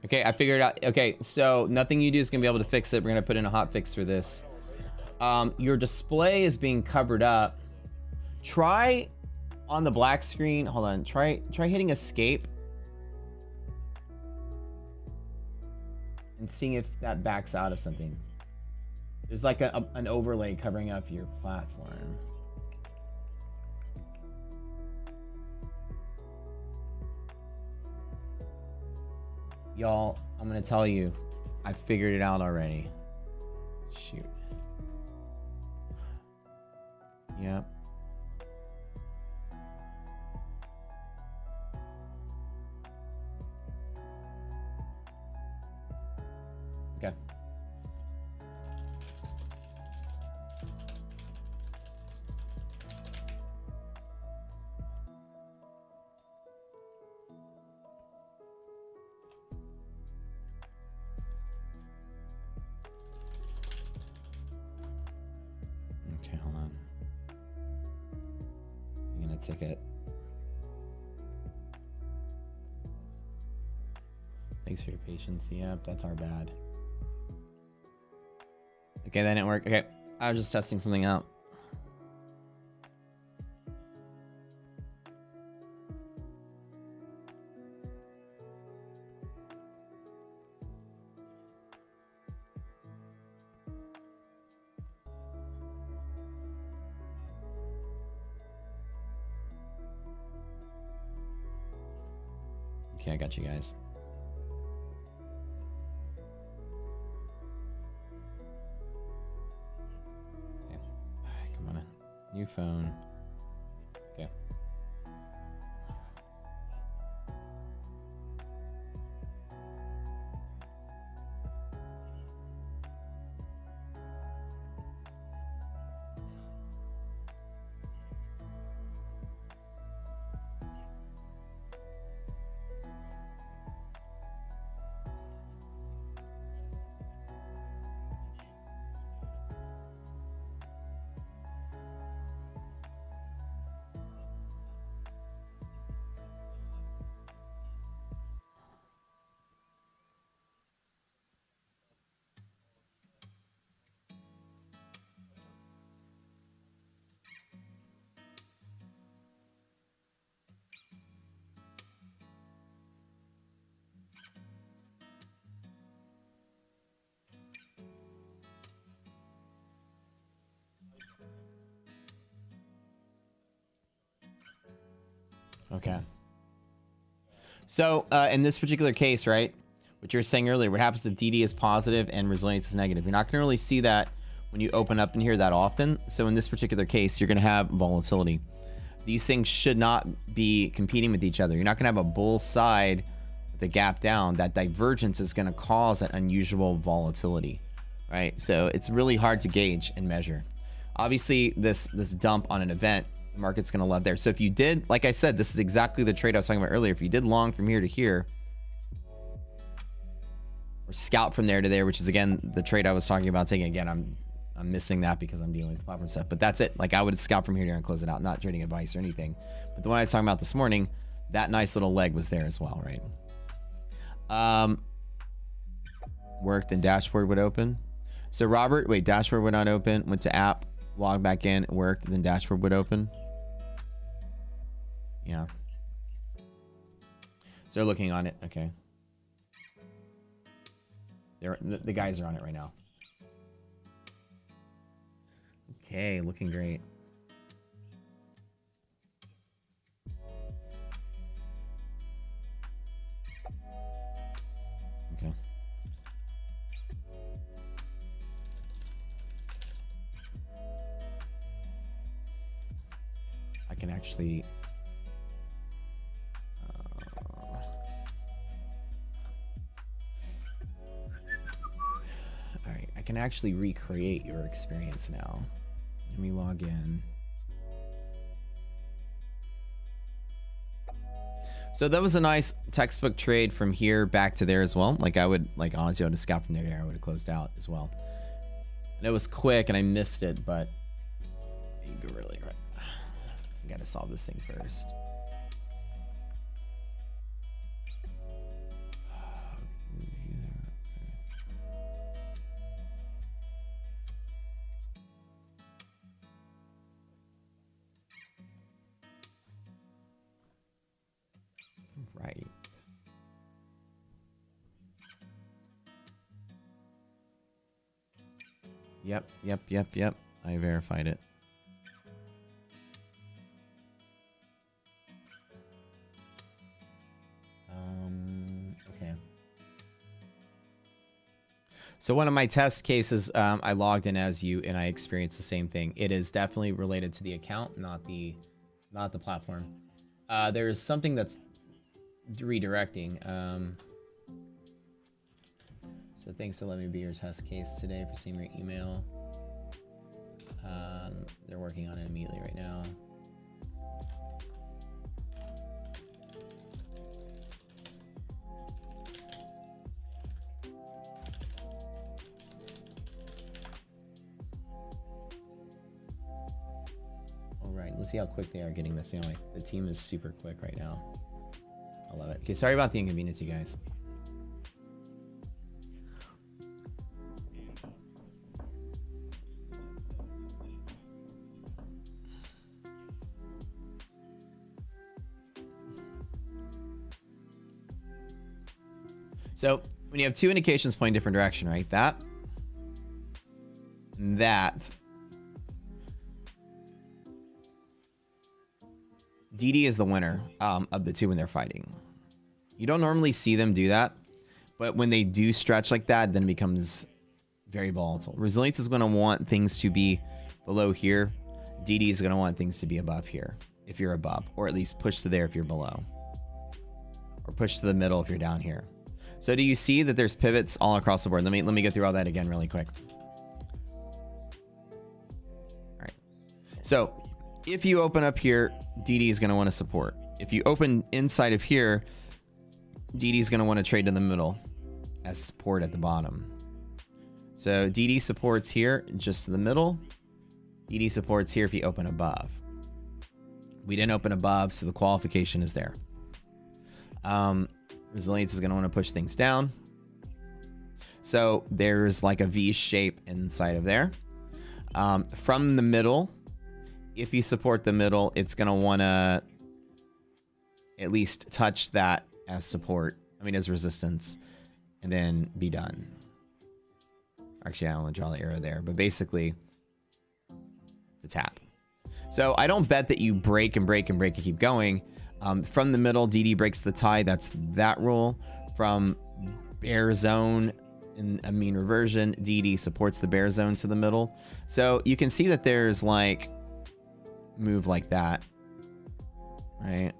Okay, I figured it out. Okay, so nothing you do is gonna be able to fix it. We're gonna put in a hot fix for this. Your display is being covered up. Try on the black screen. Hold on. Try hitting escape and seeing if that backs out of something. There's like an overlay covering up your platform. Y'all, I'm gonna tell you, I figured it out already. Shoot. Yep. Okay. Okay, hold on. I'm gonna ticket. Thanks for your patience. Yep, that's our bad. Okay, that didn't work. Okay, I was just testing something out. Okay, I got you guys. Okay. Alright, come on in. New phone. Okay. Okay. So in this particular case, right, what you were saying earlier, what happens if DD is positive and resilience is negative? You're not going to really see that when you open up in here that often. So in this particular case, you're going to have volatility. These things should not be competing with each other. You're not going to have a bull side with a gap down. That divergence is going to cause that unusual volatility, right? So it's really hard to gauge and measure. Obviously, this dump on an event, the market's going to love there. So if you did, like I said, this is exactly the trade I was talking about earlier. If you did long from here to here, or scalp from there to there, which is again the trade I was talking about taking. Again, I'm missing that because I'm dealing with the platform stuff, but that's it. Like I would scalp from here to here and close it out, not trading advice or anything. But the one I was talking about this morning, that nice little leg was there as well, right? Worked and dashboard would open. So Robert, wait, dashboard would not open. Went to app, logged back in, worked, and then dashboard would open. Yeah. So they're looking on it. Okay. The guys are on it right now. Okay, looking great. Okay. I can actually all right, I can actually recreate your experience now. Let me log in. So that was a nice textbook trade from here back to there as well. Like I would, like honestly, I would have scalped from there to there. I would have closed out as well. And it was quick and I missed it, but you go really right. I gotta solve this thing first. Right. Yep. I verified it. Okay. So one of my test cases, I logged in as you and I experienced the same thing. It is definitely related to the account, not the platform. There is something that's redirecting. So thanks for letting me be your test case today for seeing your email. They're working on it immediately right now. All right, let's see how quick they are getting this. You know, like the team is super quick right now. I love it. Okay, sorry about the inconvenience, you guys. So when you have two indications pointing different direction, right? That DD is the winner of the two when they're fighting. You don't normally see them do that, but when they do stretch like that, then it becomes very volatile. Resilience is going to want things to be below here. DD is going to want things to be above here if you're above, or at least push to there if you're below, or push to the middle if you're down here. So do you see that there's pivots all across the board? Let me go through all that again really quick. All right. So if you open up here, DD is going to want to support. If you open inside of here, DD is going to want to trade in the middle as support at the bottom. So DD supports here, just in the middle. DD supports here if you open above. We didn't open above, so the qualification is there. Resilience is going to want to push things down. So there's like a V shape inside of there. From the middle, if you support the middle, it's going to want to at least touch that as support. I mean, as resistance, and then be done. Actually, I don't want to draw the arrow there, but basically the tap. So I don't bet that you break and break and break and keep going. From the middle, DD breaks the tie. That's that rule. From bear zone in a mean reversion, DD supports the bear zone to the middle. So you can see that there's like move like that, right?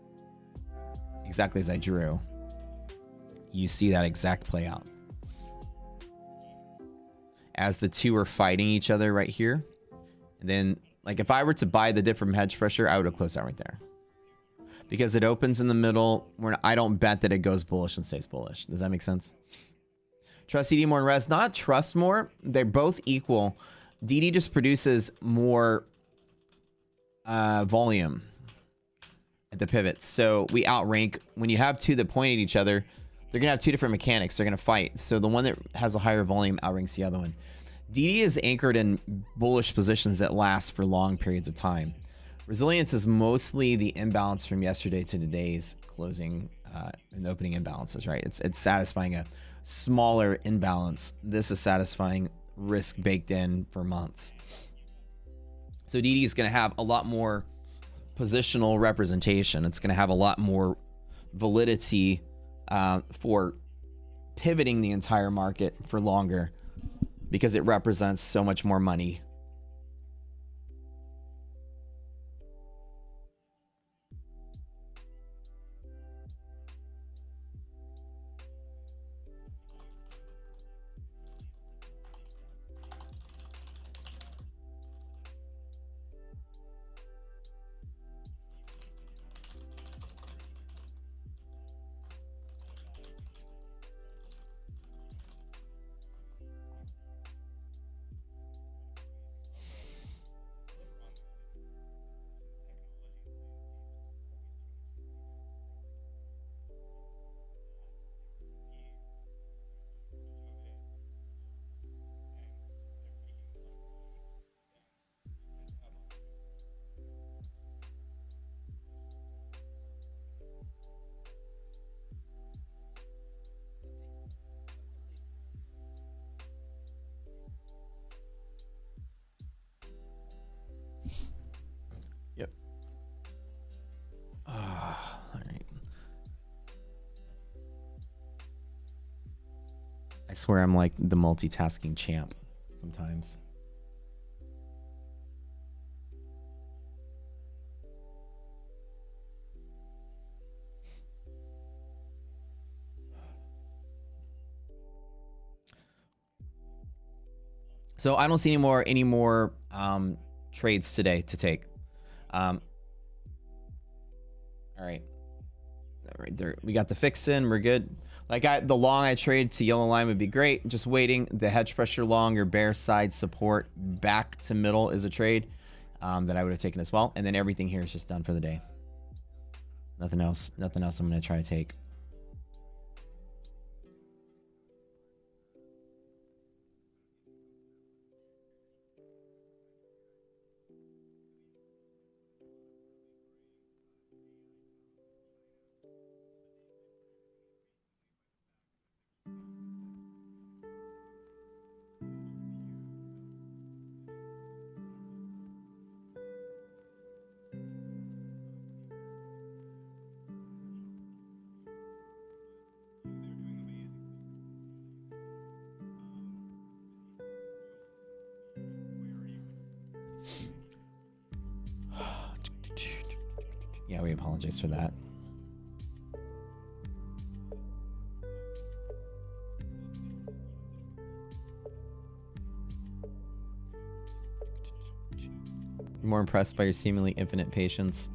Exactly as I drew. You see that exact play out. As the two are fighting each other right here. And then, like, if I were to buy the dip from hedge pressure, I would have closed out right there. Because it opens in the middle. I don't bet that it goes bullish and stays bullish. Does that make sense? Trust DD more and res. Not trust more. They're both equal. DD just produces more volume at the pivots. So we outrank. When you have two that point at each other, they're going to have two different mechanics. They're going to fight. So the one that has a higher volume outranks the other one. DD is anchored in bullish positions that last for long periods of time. Resilience is mostly the imbalance from yesterday to today's closing and opening imbalances, right? It's satisfying a smaller imbalance. This is satisfying risk baked in for months. So DD is going to have a lot more positional representation. It's going to have a lot more validity for pivoting the entire market for longer because it represents so much more money. Yep. All right. I swear I'm like the multitasking champ sometimes. So I don't see any more trades today to take. All right. Right there, we got the fix in. We're good. Like the long I trade to yellow line would be great. Just waiting. The hedge pressure long or bear side support back to middle is a trade that I would have taken as well. And then everything here is just done for the day. Nothing else. Nothing else I'm going to try to take. Yeah, we apologize for that. More impressed by your seemingly infinite patience.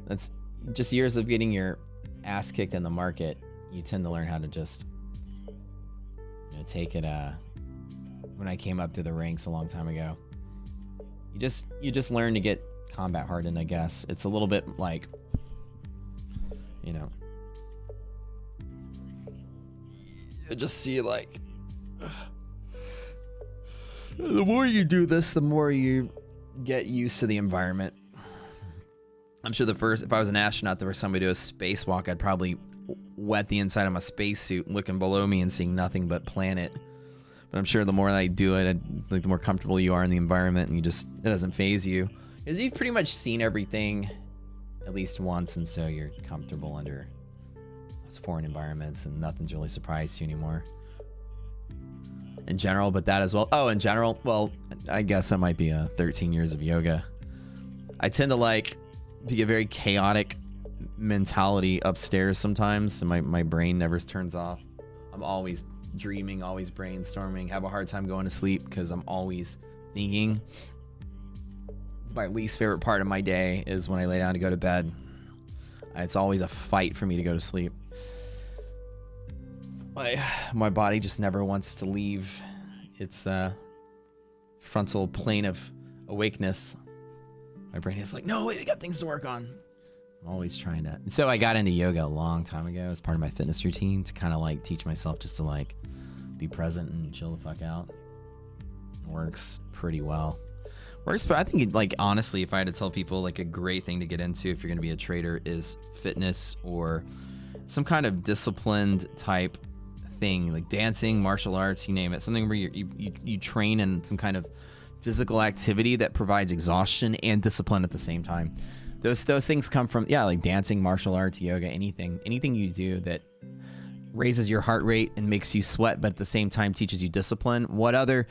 That's just years of getting your ass kicked in the market. You tend to learn how to just, you know, take it. When I came up through the ranks a long time ago, you just learn to get combat hardened, I guess. It's a little bit like, you know, you just see like, the more you do this, the more you get used to the environment. I'm sure if I was an astronaut, the first time we do a spacewalk, I'd probably wet the inside of my spacesuit looking below me and seeing nothing but planet. But I'm sure the more I do it, like the more comfortable you are in the environment, and it doesn't phase you, because you've pretty much seen everything at least once, and so you're comfortable under those foreign environments, and nothing's really surprised you anymore. In general, but that as well. Oh, in general, well, I guess that might be 13 years of yoga. I tend to like be a very chaotic mentality upstairs sometimes, and my brain never turns off. I'm always dreaming, always brainstorming, have a hard time going to sleep because I'm always thinking. My least favorite part of my day is when I lay down to go to bed. It's always a fight for me to go to sleep. My body just never wants to leave its frontal plane of awakeness. My brain is like, no, wait, I got things to work on. I'm always trying to. So I got into yoga a long time ago as part of my fitness routine to kind of like teach myself just to like be present and chill the fuck out. It works pretty well. Works, but I think like honestly, if I had to tell people like a great thing to get into if you're going to be a trader is fitness or some kind of disciplined type thing, like dancing, martial arts, you name it, something where you train in some kind of physical activity that provides exhaustion and discipline at the same time. Those things come from, yeah, like dancing, martial arts, yoga, anything you do that raises your heart rate and makes you sweat, but at the same time teaches you discipline. What other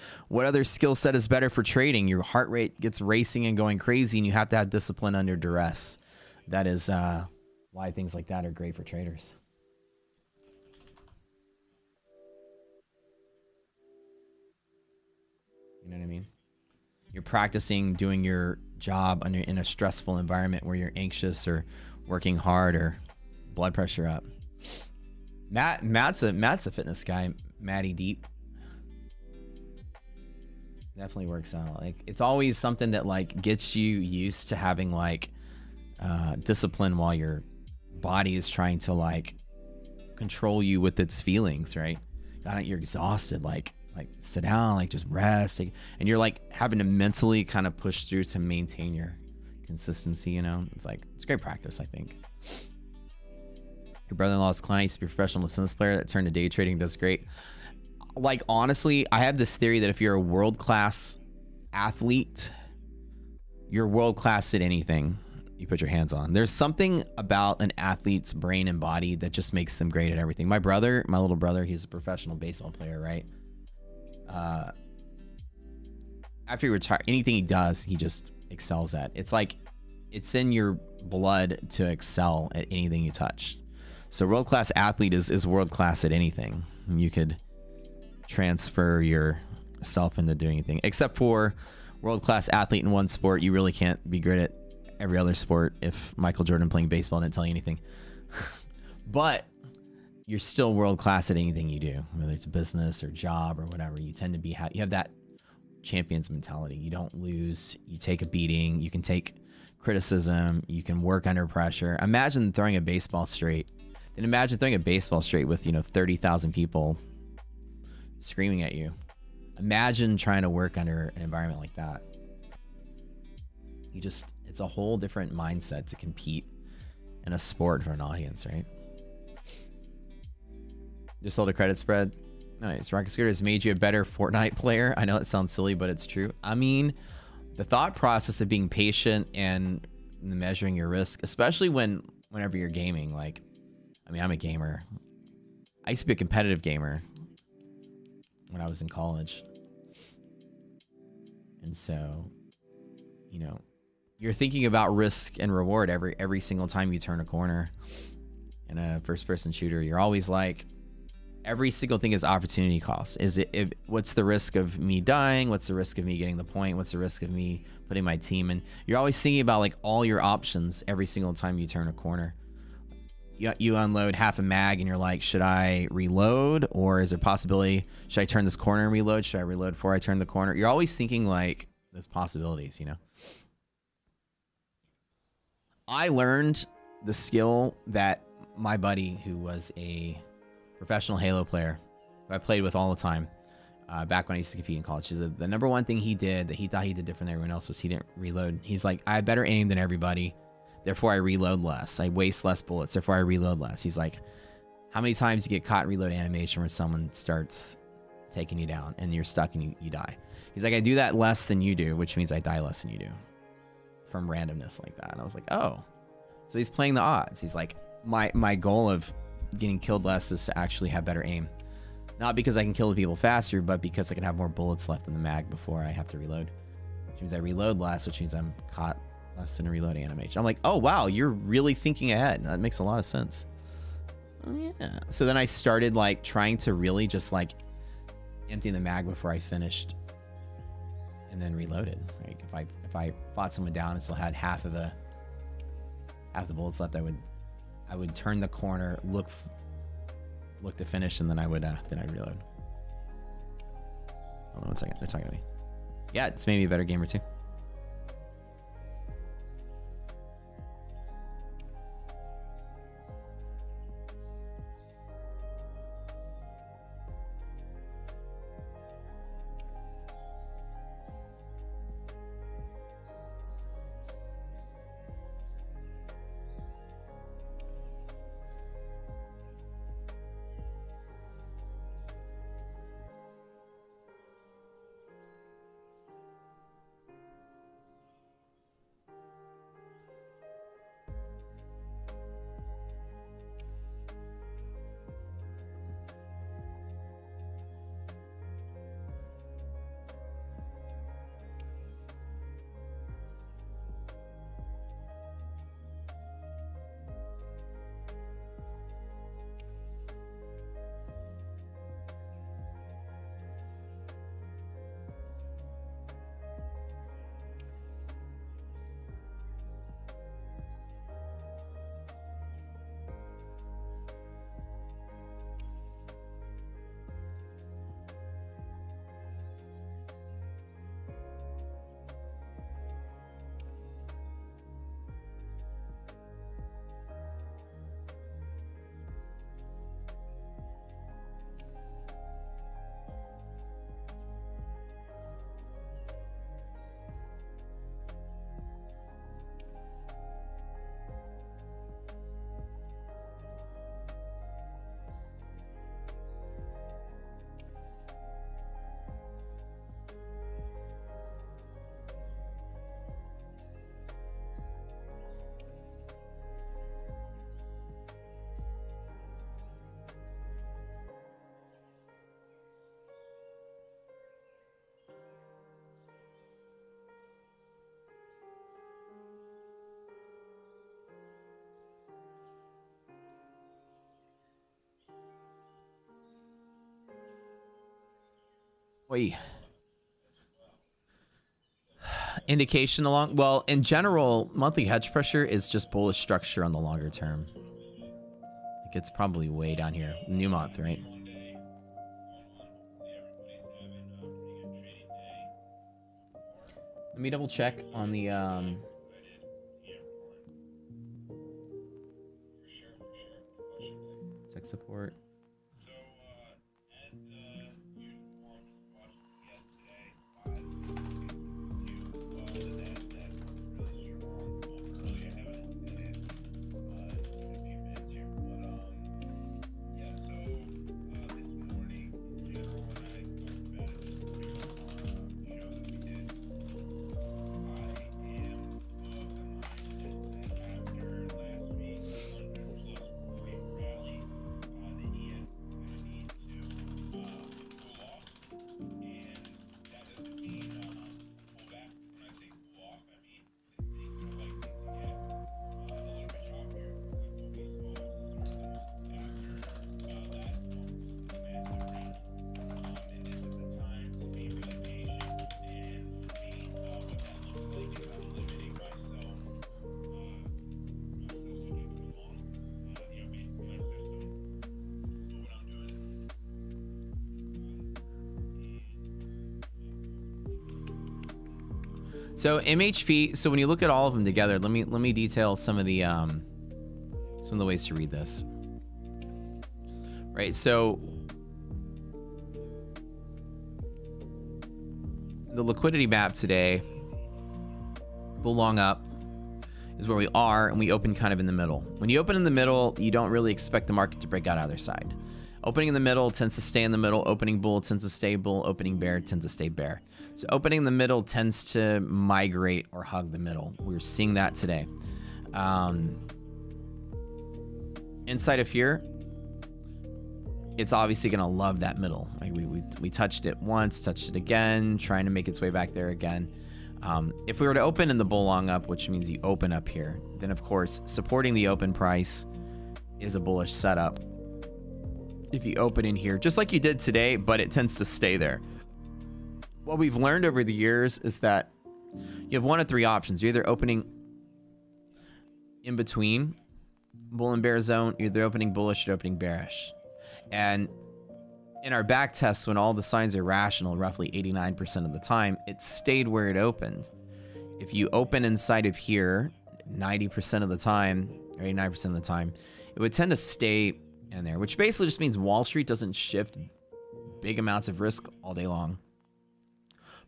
skill set is better for trading? Your heart rate gets racing and going crazy, and you have to have discipline under duress. That is why things like that are great for traders. You know what I mean? You're practicing doing your job in a stressful environment where you're anxious or working hard or blood pressure up. Matt's a fitness guy. Matty Deep definitely works out. Like it's always something that like gets you used to having like discipline while your body is trying to like control you with its feelings, right? You're exhausted, like sit down, like just rest, and you're like having to mentally kind of push through to maintain your consistency, you know? It's great practice, I think. Your brother-in-law's client used to be a professional tennis player that turned to day trading, does great. Like honestly, I have this theory that if you're a world-class athlete, you're world-class at anything you put your hands on. There's something about an athlete's brain and body that just makes them great at everything. My little brother, he's a professional baseball player, right? After he retires, anything he does, he just excels at. It's like it's in your blood to excel at anything you touch. So world-class athlete is world-class at anything. You could transfer yourself into doing anything, except for world-class athlete in one sport. You really can't be great at every other sport if Michael Jordan playing baseball didn't tell you anything. But you're still world-class at anything you do, whether it's a business or job or whatever. You tend to be, you have that champion's mentality. You don't lose. You take a beating. You can take criticism. You can work under pressure. Imagine throwing a baseball straight. And imagine throwing a baseball straight with, 30,000 people screaming at you. Imagine trying to work under an environment like that. It's a whole different mindset to compete in a sport for an audience, right? Just sold a credit spread. Nice. Rocket Scooter has made you a better Fortnite player. I know it sounds silly, but it's true. I mean, the thought process of being patient and measuring your risk, especially whenever you're gaming, I'm a gamer. I used to be a competitive gamer when I was in college. And so, you're thinking about risk and reward every single time you turn a corner in a first-person shooter. You're always like, every single thing is opportunity cost. What's the risk of me dying? What's the risk of me getting the point? What's the risk of me putting my team in? You're always thinking about like all your options every single time you turn a corner. You unload half a mag and you're like, should I reload? Or is there a possibility, should I turn this corner and reload? Should I reload before I turn the corner? You're always thinking like those possibilities, I learned the skill that my buddy, who was a professional Halo player, who I played with all the time, back when I used to compete in college, the number one thing he did that he thought he did different than everyone else was he didn't reload. He's like, I have better aim than everybody, therefore I reload less. I waste less bullets, therefore I reload less. He's like, how many times you get caught in reload animation where someone starts taking you down and you're stuck and you die? He's like, I do that less than you do, which means I die less than you do from randomness like that. And I was like, oh, So he's playing the odds. He's like, my goal of getting killed less is to actually have better aim. Not because I can kill people faster, but because I can have more bullets left in the mag before I have to reload. Which means I reload less, which means I'm caught less in a reloading animation. I'm like, oh wow, you're really thinking ahead. That makes a lot of sense. Oh, yeah. So then I started like trying to really just like empty the mag before I finished, and then reloaded. Like if I fought someone down and still had half the bullets left, I would turn the corner, look to finish, and then I'd reload. Hold on 1 second. They're talking to me. Yeah, it's made me a better gamer too. Wait. Indication along, well, in general, monthly hedge pressure is just bullish structure on the longer term. Like it's probably way down here. New month, right? Let me double check on the tech support. So MHP, so when you look at all of them together, let me detail some of the ways to read this. Right, so the liquidity map today, the long up is where we are, and we open kind of in the middle. When you open in the middle, you don't really expect the market to break out either side. Opening in the middle tends to stay in the middle. Opening bull tends to stay bull. Opening bear tends to stay bear. So opening in the middle tends to migrate or hug the middle. We're seeing that today. inside of here, it's obviously going to love that middle. Like we touched it once, touched it again, trying to make its way back there again. If we were to open in the bull long up, which means you open up here, then of course supporting the open price is a bullish setup. If you open in here, just like you did today, but it tends to stay there. What we've learned over the years is that you have one of three options. You're either opening in between bull and bear zone, you're either opening bullish or opening bearish. And in our back tests, when all the signs are rational, roughly 89% of the time, it stayed where it opened. If you open inside of here, 90% of the time, or 89% of the time, it would tend to stay in there, which basically just means Wall Street doesn't shift big amounts of risk all day long.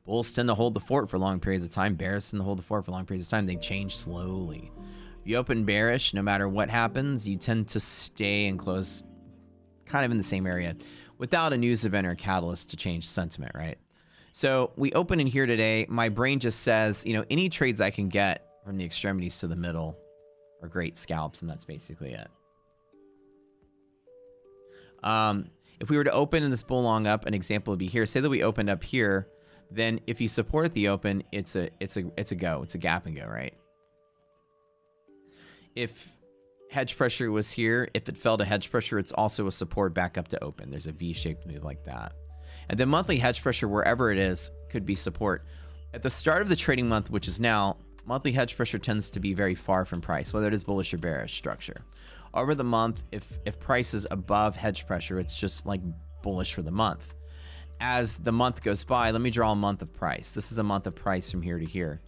Bulls tend to hold the fort for long periods of time. Bears tend to hold the fort for long periods of time. They change slowly. If you open bearish, no matter what happens, you tend to stay and close kind of in the same area without a news event or catalyst to change sentiment, right? So we open in here today. My brain just says, you know, any trades I can get from the extremities to the middle are great scalps, and that's basically it. If we were to open in this bull long up, an example would be here. Say that we opened up here, then if you support the open, it's a go. It's a gap and go, right? If hedge pressure was here, if it fell to hedge pressure, it's also a support back up to open. There's a V-shaped move like that. And then monthly hedge pressure, wherever it is, could be support. At the start of the trading month, which is now, monthly hedge pressure tends to be very far from price, whether it is bullish or bearish structure. Over the month, if price is above hedge pressure, it's just like bullish for the month. As the month goes by, let me draw a month of price. This is a month of price from here to here.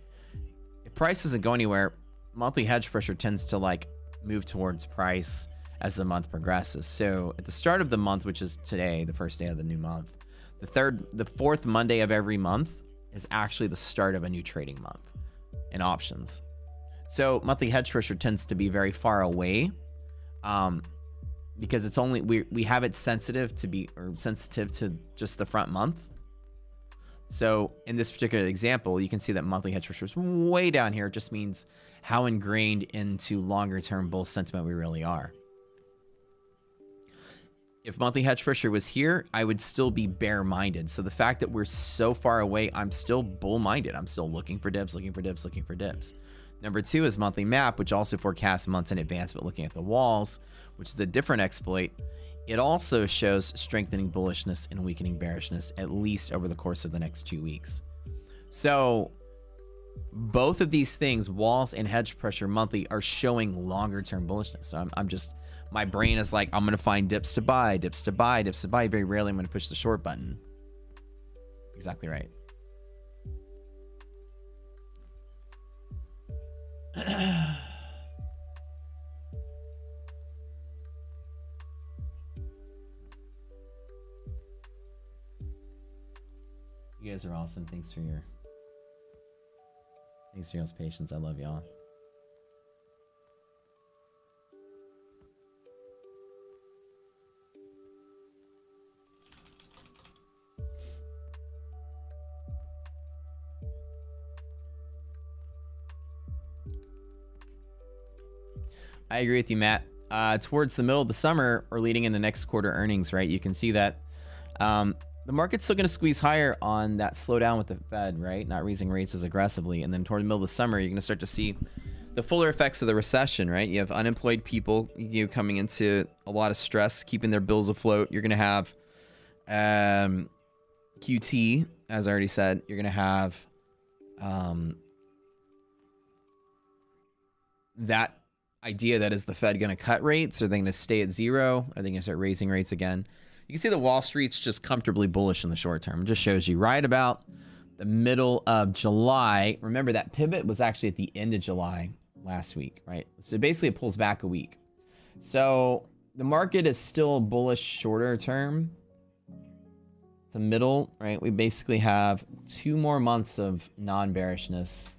If price doesn't go anywhere, monthly hedge pressure tends to like move towards price as the month progresses. So at the start of the month, which is today, the first day of the new month, the fourth Monday of every month is actually the start of a new trading month in options. So monthly hedge pressure tends to be very far away, because it's only we have it sensitive to just the front month. So in this particular example, you can see that monthly hedge pressure is way down here. It just means how ingrained into longer term bull sentiment we really are. If monthly hedge pressure was here, I would still be bear minded. So the fact that we're so far away, I'm still bull minded. I'm still looking for dips, looking for dips, looking for dips. Number two is monthly map, which also forecasts months in advance, but looking at the walls, which is a different exploit. It also shows strengthening bullishness and weakening bearishness, at least over the course of the next 2 weeks. So both of these things, walls and hedge pressure monthly, are showing longer term bullishness. So I'm just, my brain is like, I'm going to find dips to buy, dips to buy, dips to buy. Very rarely I'm going to push the short button. Exactly right. You guys are awesome. Thanks for y'all's patience. I love y'all. I agree with you, Matt. Towards the middle of the summer or leading into next quarter earnings, right? You can see that the market's still going to squeeze higher on that slowdown with the Fed, right? Not raising rates as aggressively. And then toward the middle of the summer, you're going to start to see the fuller effects of the recession, right? You have unemployed people, coming into a lot of stress, keeping their bills afloat. You're going to have QT, as I already said. You're going to have that idea that is the Fed going to cut rates? Are they going to stay at zero? Are they going to start raising rates again? You can see the Wall Street's just comfortably bullish in the short term. It just shows you right about the middle of July. Remember that pivot was actually at the end of July last week, right? So basically it pulls back a week. So the market is still bullish shorter term. The middle, right? We basically have 2 more months of non-bearishness,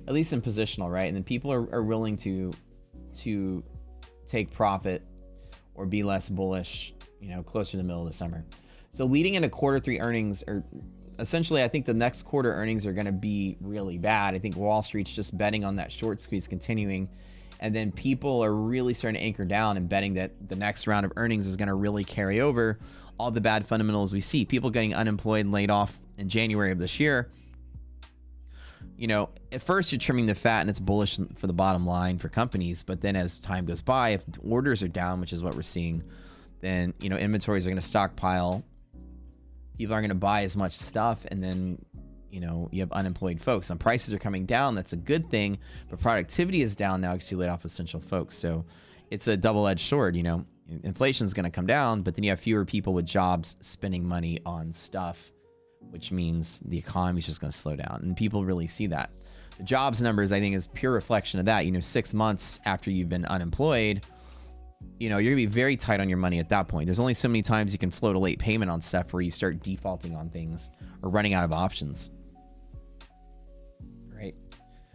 at least in positional, right? And then people are willing to take profit or be less bullish, closer to the middle of the summer. So leading into quarter 3 earnings, or essentially, I think the next quarter earnings are going to be really bad. I think Wall Street's just betting on that short squeeze continuing And then people are really starting to anchor down and betting that the next round of earnings is going to really carry over all the bad fundamentals we see. People getting unemployed and laid off in January of this year. You know, at first you're trimming the fat and it's bullish for the bottom line for companies. But then as time goes by, if orders are down, which is what we're seeing, then, you know, inventories are going to stockpile. People aren't going to buy as much stuff. And then, you know, you have unemployed folks. And prices are coming down. That's a good thing. But productivity is down now because you laid off essential folks. So it's a double-edged sword, you know. Inflation is going to come down, but then you have fewer people with jobs spending money on stuff, which means the economy is just going to slow down. And people really see that. The jobs numbers, I think, is pure reflection of that. You know, 6 months after you've been unemployed, you know, you're going to be very tight on your money at that point. There's only so many times you can float a late payment on stuff where you start defaulting on things or running out of options. Right?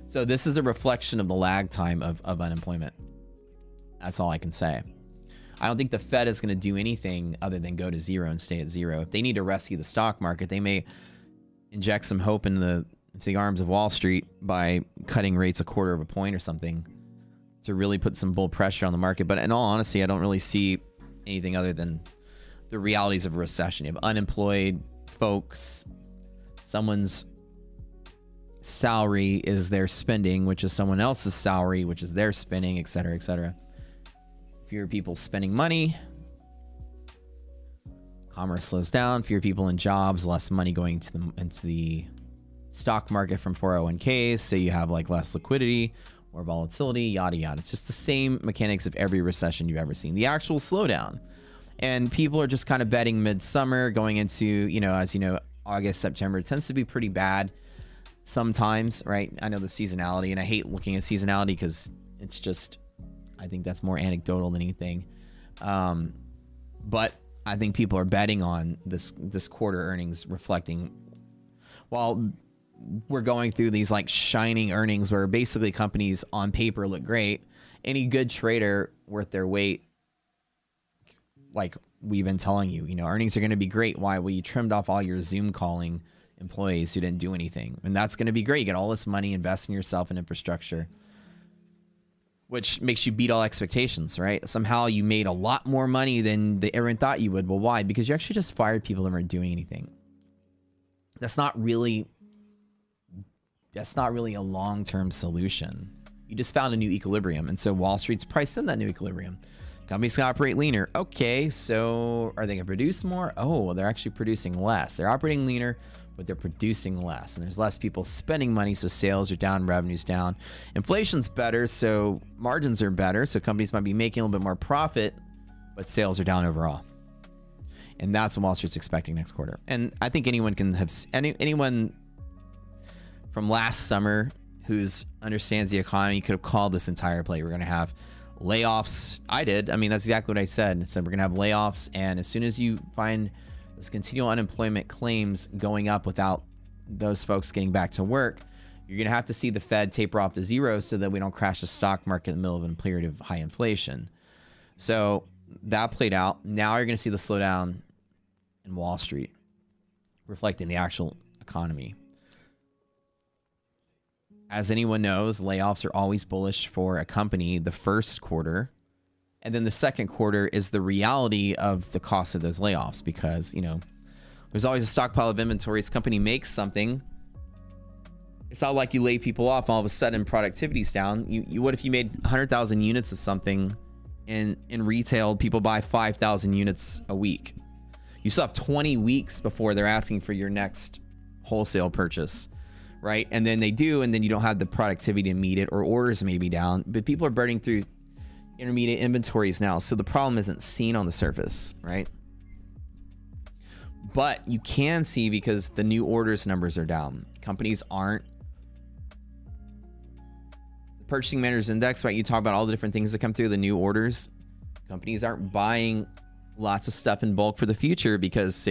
So this is a reflection of the lag time of unemployment. That's all I can say. I don't think the Fed is going to do anything other than go to zero and stay at zero. If they need to rescue the stock market, they may inject some hope into the arms of Wall Street by cutting rates 1/4 of a point or something to really put some bull pressure on the market. But in all honesty, I don't really see anything other than the realities of a recession. You have unemployed folks, someone's salary is their spending, which is someone else's salary, which is their spending, et cetera, et cetera. Fewer people spending money, commerce slows down, fewer people in jobs, less money going into the stock market from 401ks, so you have like less liquidity, more volatility, yada yada. It's just the same mechanics of every recession you've ever seen. The actual slowdown. And people are just kind of betting midsummer going into, you know, as you know, August, September. It tends to be pretty bad sometimes, right? I know the seasonality, and I hate looking at seasonality because it's just, I think that's more anecdotal than anything. But I think people are betting on this quarter earnings reflecting, while we're going through these like shining earnings where basically companies on paper look great, any good trader worth their weight, like we've been telling you, you know, earnings are going to be great. Why? Well, you trimmed off all your Zoom calling employees who didn't do anything. And that's going to be great. You get all this money, invest in yourself and infrastructure, which makes you beat all expectations, right? Somehow you made a lot more money than everyone thought you would. Well, why? Because you actually just fired people that weren't doing anything. That's not really a long-term solution. You just found a new equilibrium. And so Wall Street's priced in that new equilibrium. Companies can operate leaner. Okay, so are they going to produce more? Oh, well, they're actually producing less. They're operating leaner, but they're producing less. And there's less people spending money, so sales are down, revenue's down. Inflation's better, so margins are better. So companies might be making a little bit more profit, but sales are down overall. And that's what Wall Street's expecting next quarter. And I think anyone can have, anyone from last summer who's understands the economy could have called this entire play. We're going to have layoffs. I did. I mean, that's exactly what I said. I said we're going to have layoffs. And as soon as you find those continual unemployment claims going up without those folks getting back to work, you're going to have to see the Fed taper off to zero so that we don't crash the stock market in the middle of a period of high inflation. So that played out. Now you're going to see the slowdown in Wall Street reflecting the actual economy. As anyone knows, layoffs are always bullish for a company the first quarter. And then the second quarter is the reality of the cost of those layoffs because, you know, there's always a stockpile of inventory. This company makes something. It's not like you lay people off. All of a sudden, productivity's down. What if you made 100,000 units of something and in retail, people buy 5,000 units a week? You still have 20 weeks before they're asking for your next wholesale purchase, right? And then they do, and then you don't have the productivity to meet it, or orders may be down. But people are burning through intermediate inventories now, so the problem isn't seen on the surface, right? But you can see because the new orders numbers are down. Companies aren't. The Purchasing Managers Index, right? You talk about all the different things that come through the new orders. Companies aren't buying lots of stuff in bulk for the future because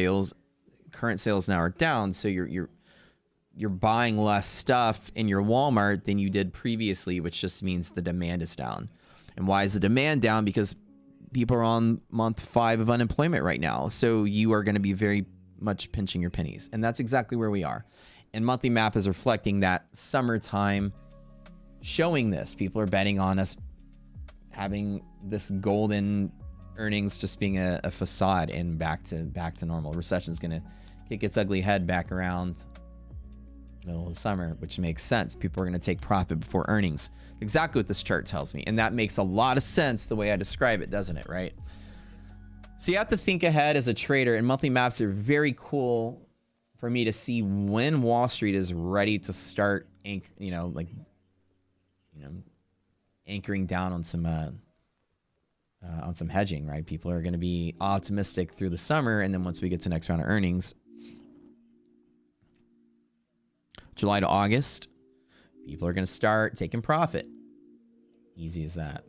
current sales now are down. So you're buying less stuff in your Walmart than you did previously, which just means the demand is down. And why is the demand down? Because people are on month 5 of unemployment right now. So you are going to be very much pinching your pennies. And that's exactly where we are. And monthly map is reflecting that summertime, showing this. People are betting on us having this golden earnings just being a facade and back to normal. Recession is going to kick its ugly head back around middle of the summer, which makes sense. People are going to take profit before earnings. Exactly what this chart tells me. And that makes a lot of sense the way I describe it, doesn't it, right? So you have to think ahead as a trader, and monthly maps are very cool for me to see when Wall Street is ready to start, anchoring down on some hedging, right? People are going to be optimistic through the summer, and then once we get to next round of earnings, July to August, people are going to start taking profit. Easy as that.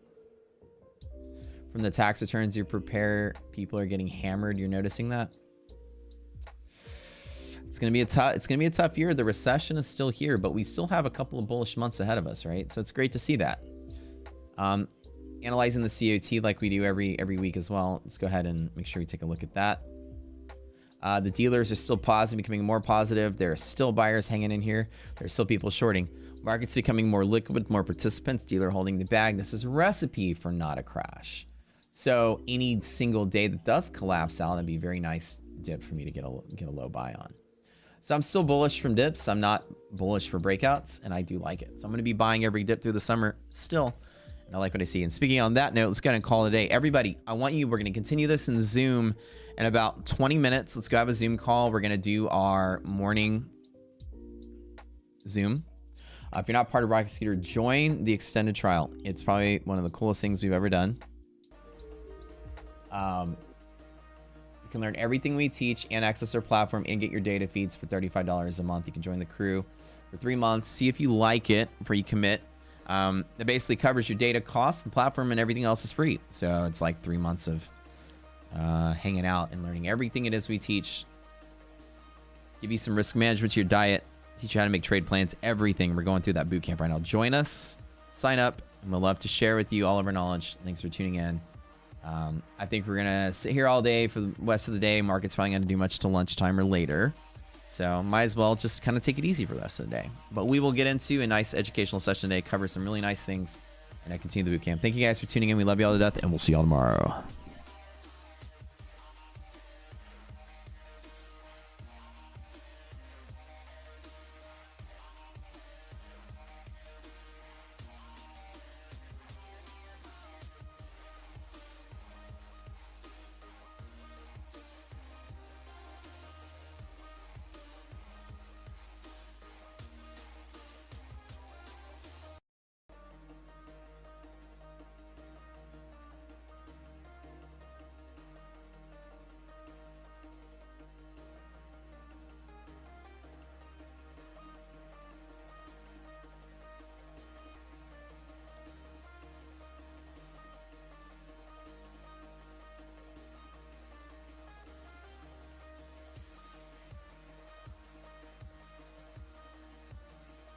From the tax returns you prepare, people are getting hammered. You're noticing that? It's going to be a tough year. The recession is still here, but we still have a couple of bullish months ahead of us, right? So it's great to see that. Analyzing the COT like we do every week as well. Let's go ahead and make sure we take a look at that. The dealers are still positive, becoming more positive. There are still buyers hanging in here. There's still people shorting. Market's becoming more liquid, more participants, dealer holding the bag. This is a recipe for not a crash. So any single day that does collapse out, that'd be a very nice dip for me to get a low buy on. So I'm still bullish from dips. I'm not bullish for breakouts, and I do like it. So I'm going to be buying every dip through the summer still. And I like what I see. And speaking on that note, let's go ahead and call it a day. Everybody, we're going to continue this in Zoom in about 20 minutes. Let's go have a Zoom call. We're going to do our morning Zoom. If you're not part of Rocket Scooter, join the extended trial. It's probably one of the coolest things we've ever done. You can learn everything we teach and access our platform and get your data feeds for $35 a month. You can join the crew for 3 months. See if you like it before you commit. It basically covers your data costs, the platform, and everything else is free. So it's like 3 months of hanging out and learning everything it is we teach. Give you some risk management to your diet. Teach you how to make trade plans. Everything. We're going through that boot camp right now. Join us. Sign up. And we'll love to share with you all of our knowledge. Thanks for tuning in. I think we're going to sit here all day for the rest of the day. Market's probably going to do much till lunchtime or later. So might as well just kind of take it easy for the rest of the day. But we will get into a nice educational session today, cover some really nice things, and I continue the boot camp. Thank you guys for tuning in. We love you all to death, and we'll see you all tomorrow.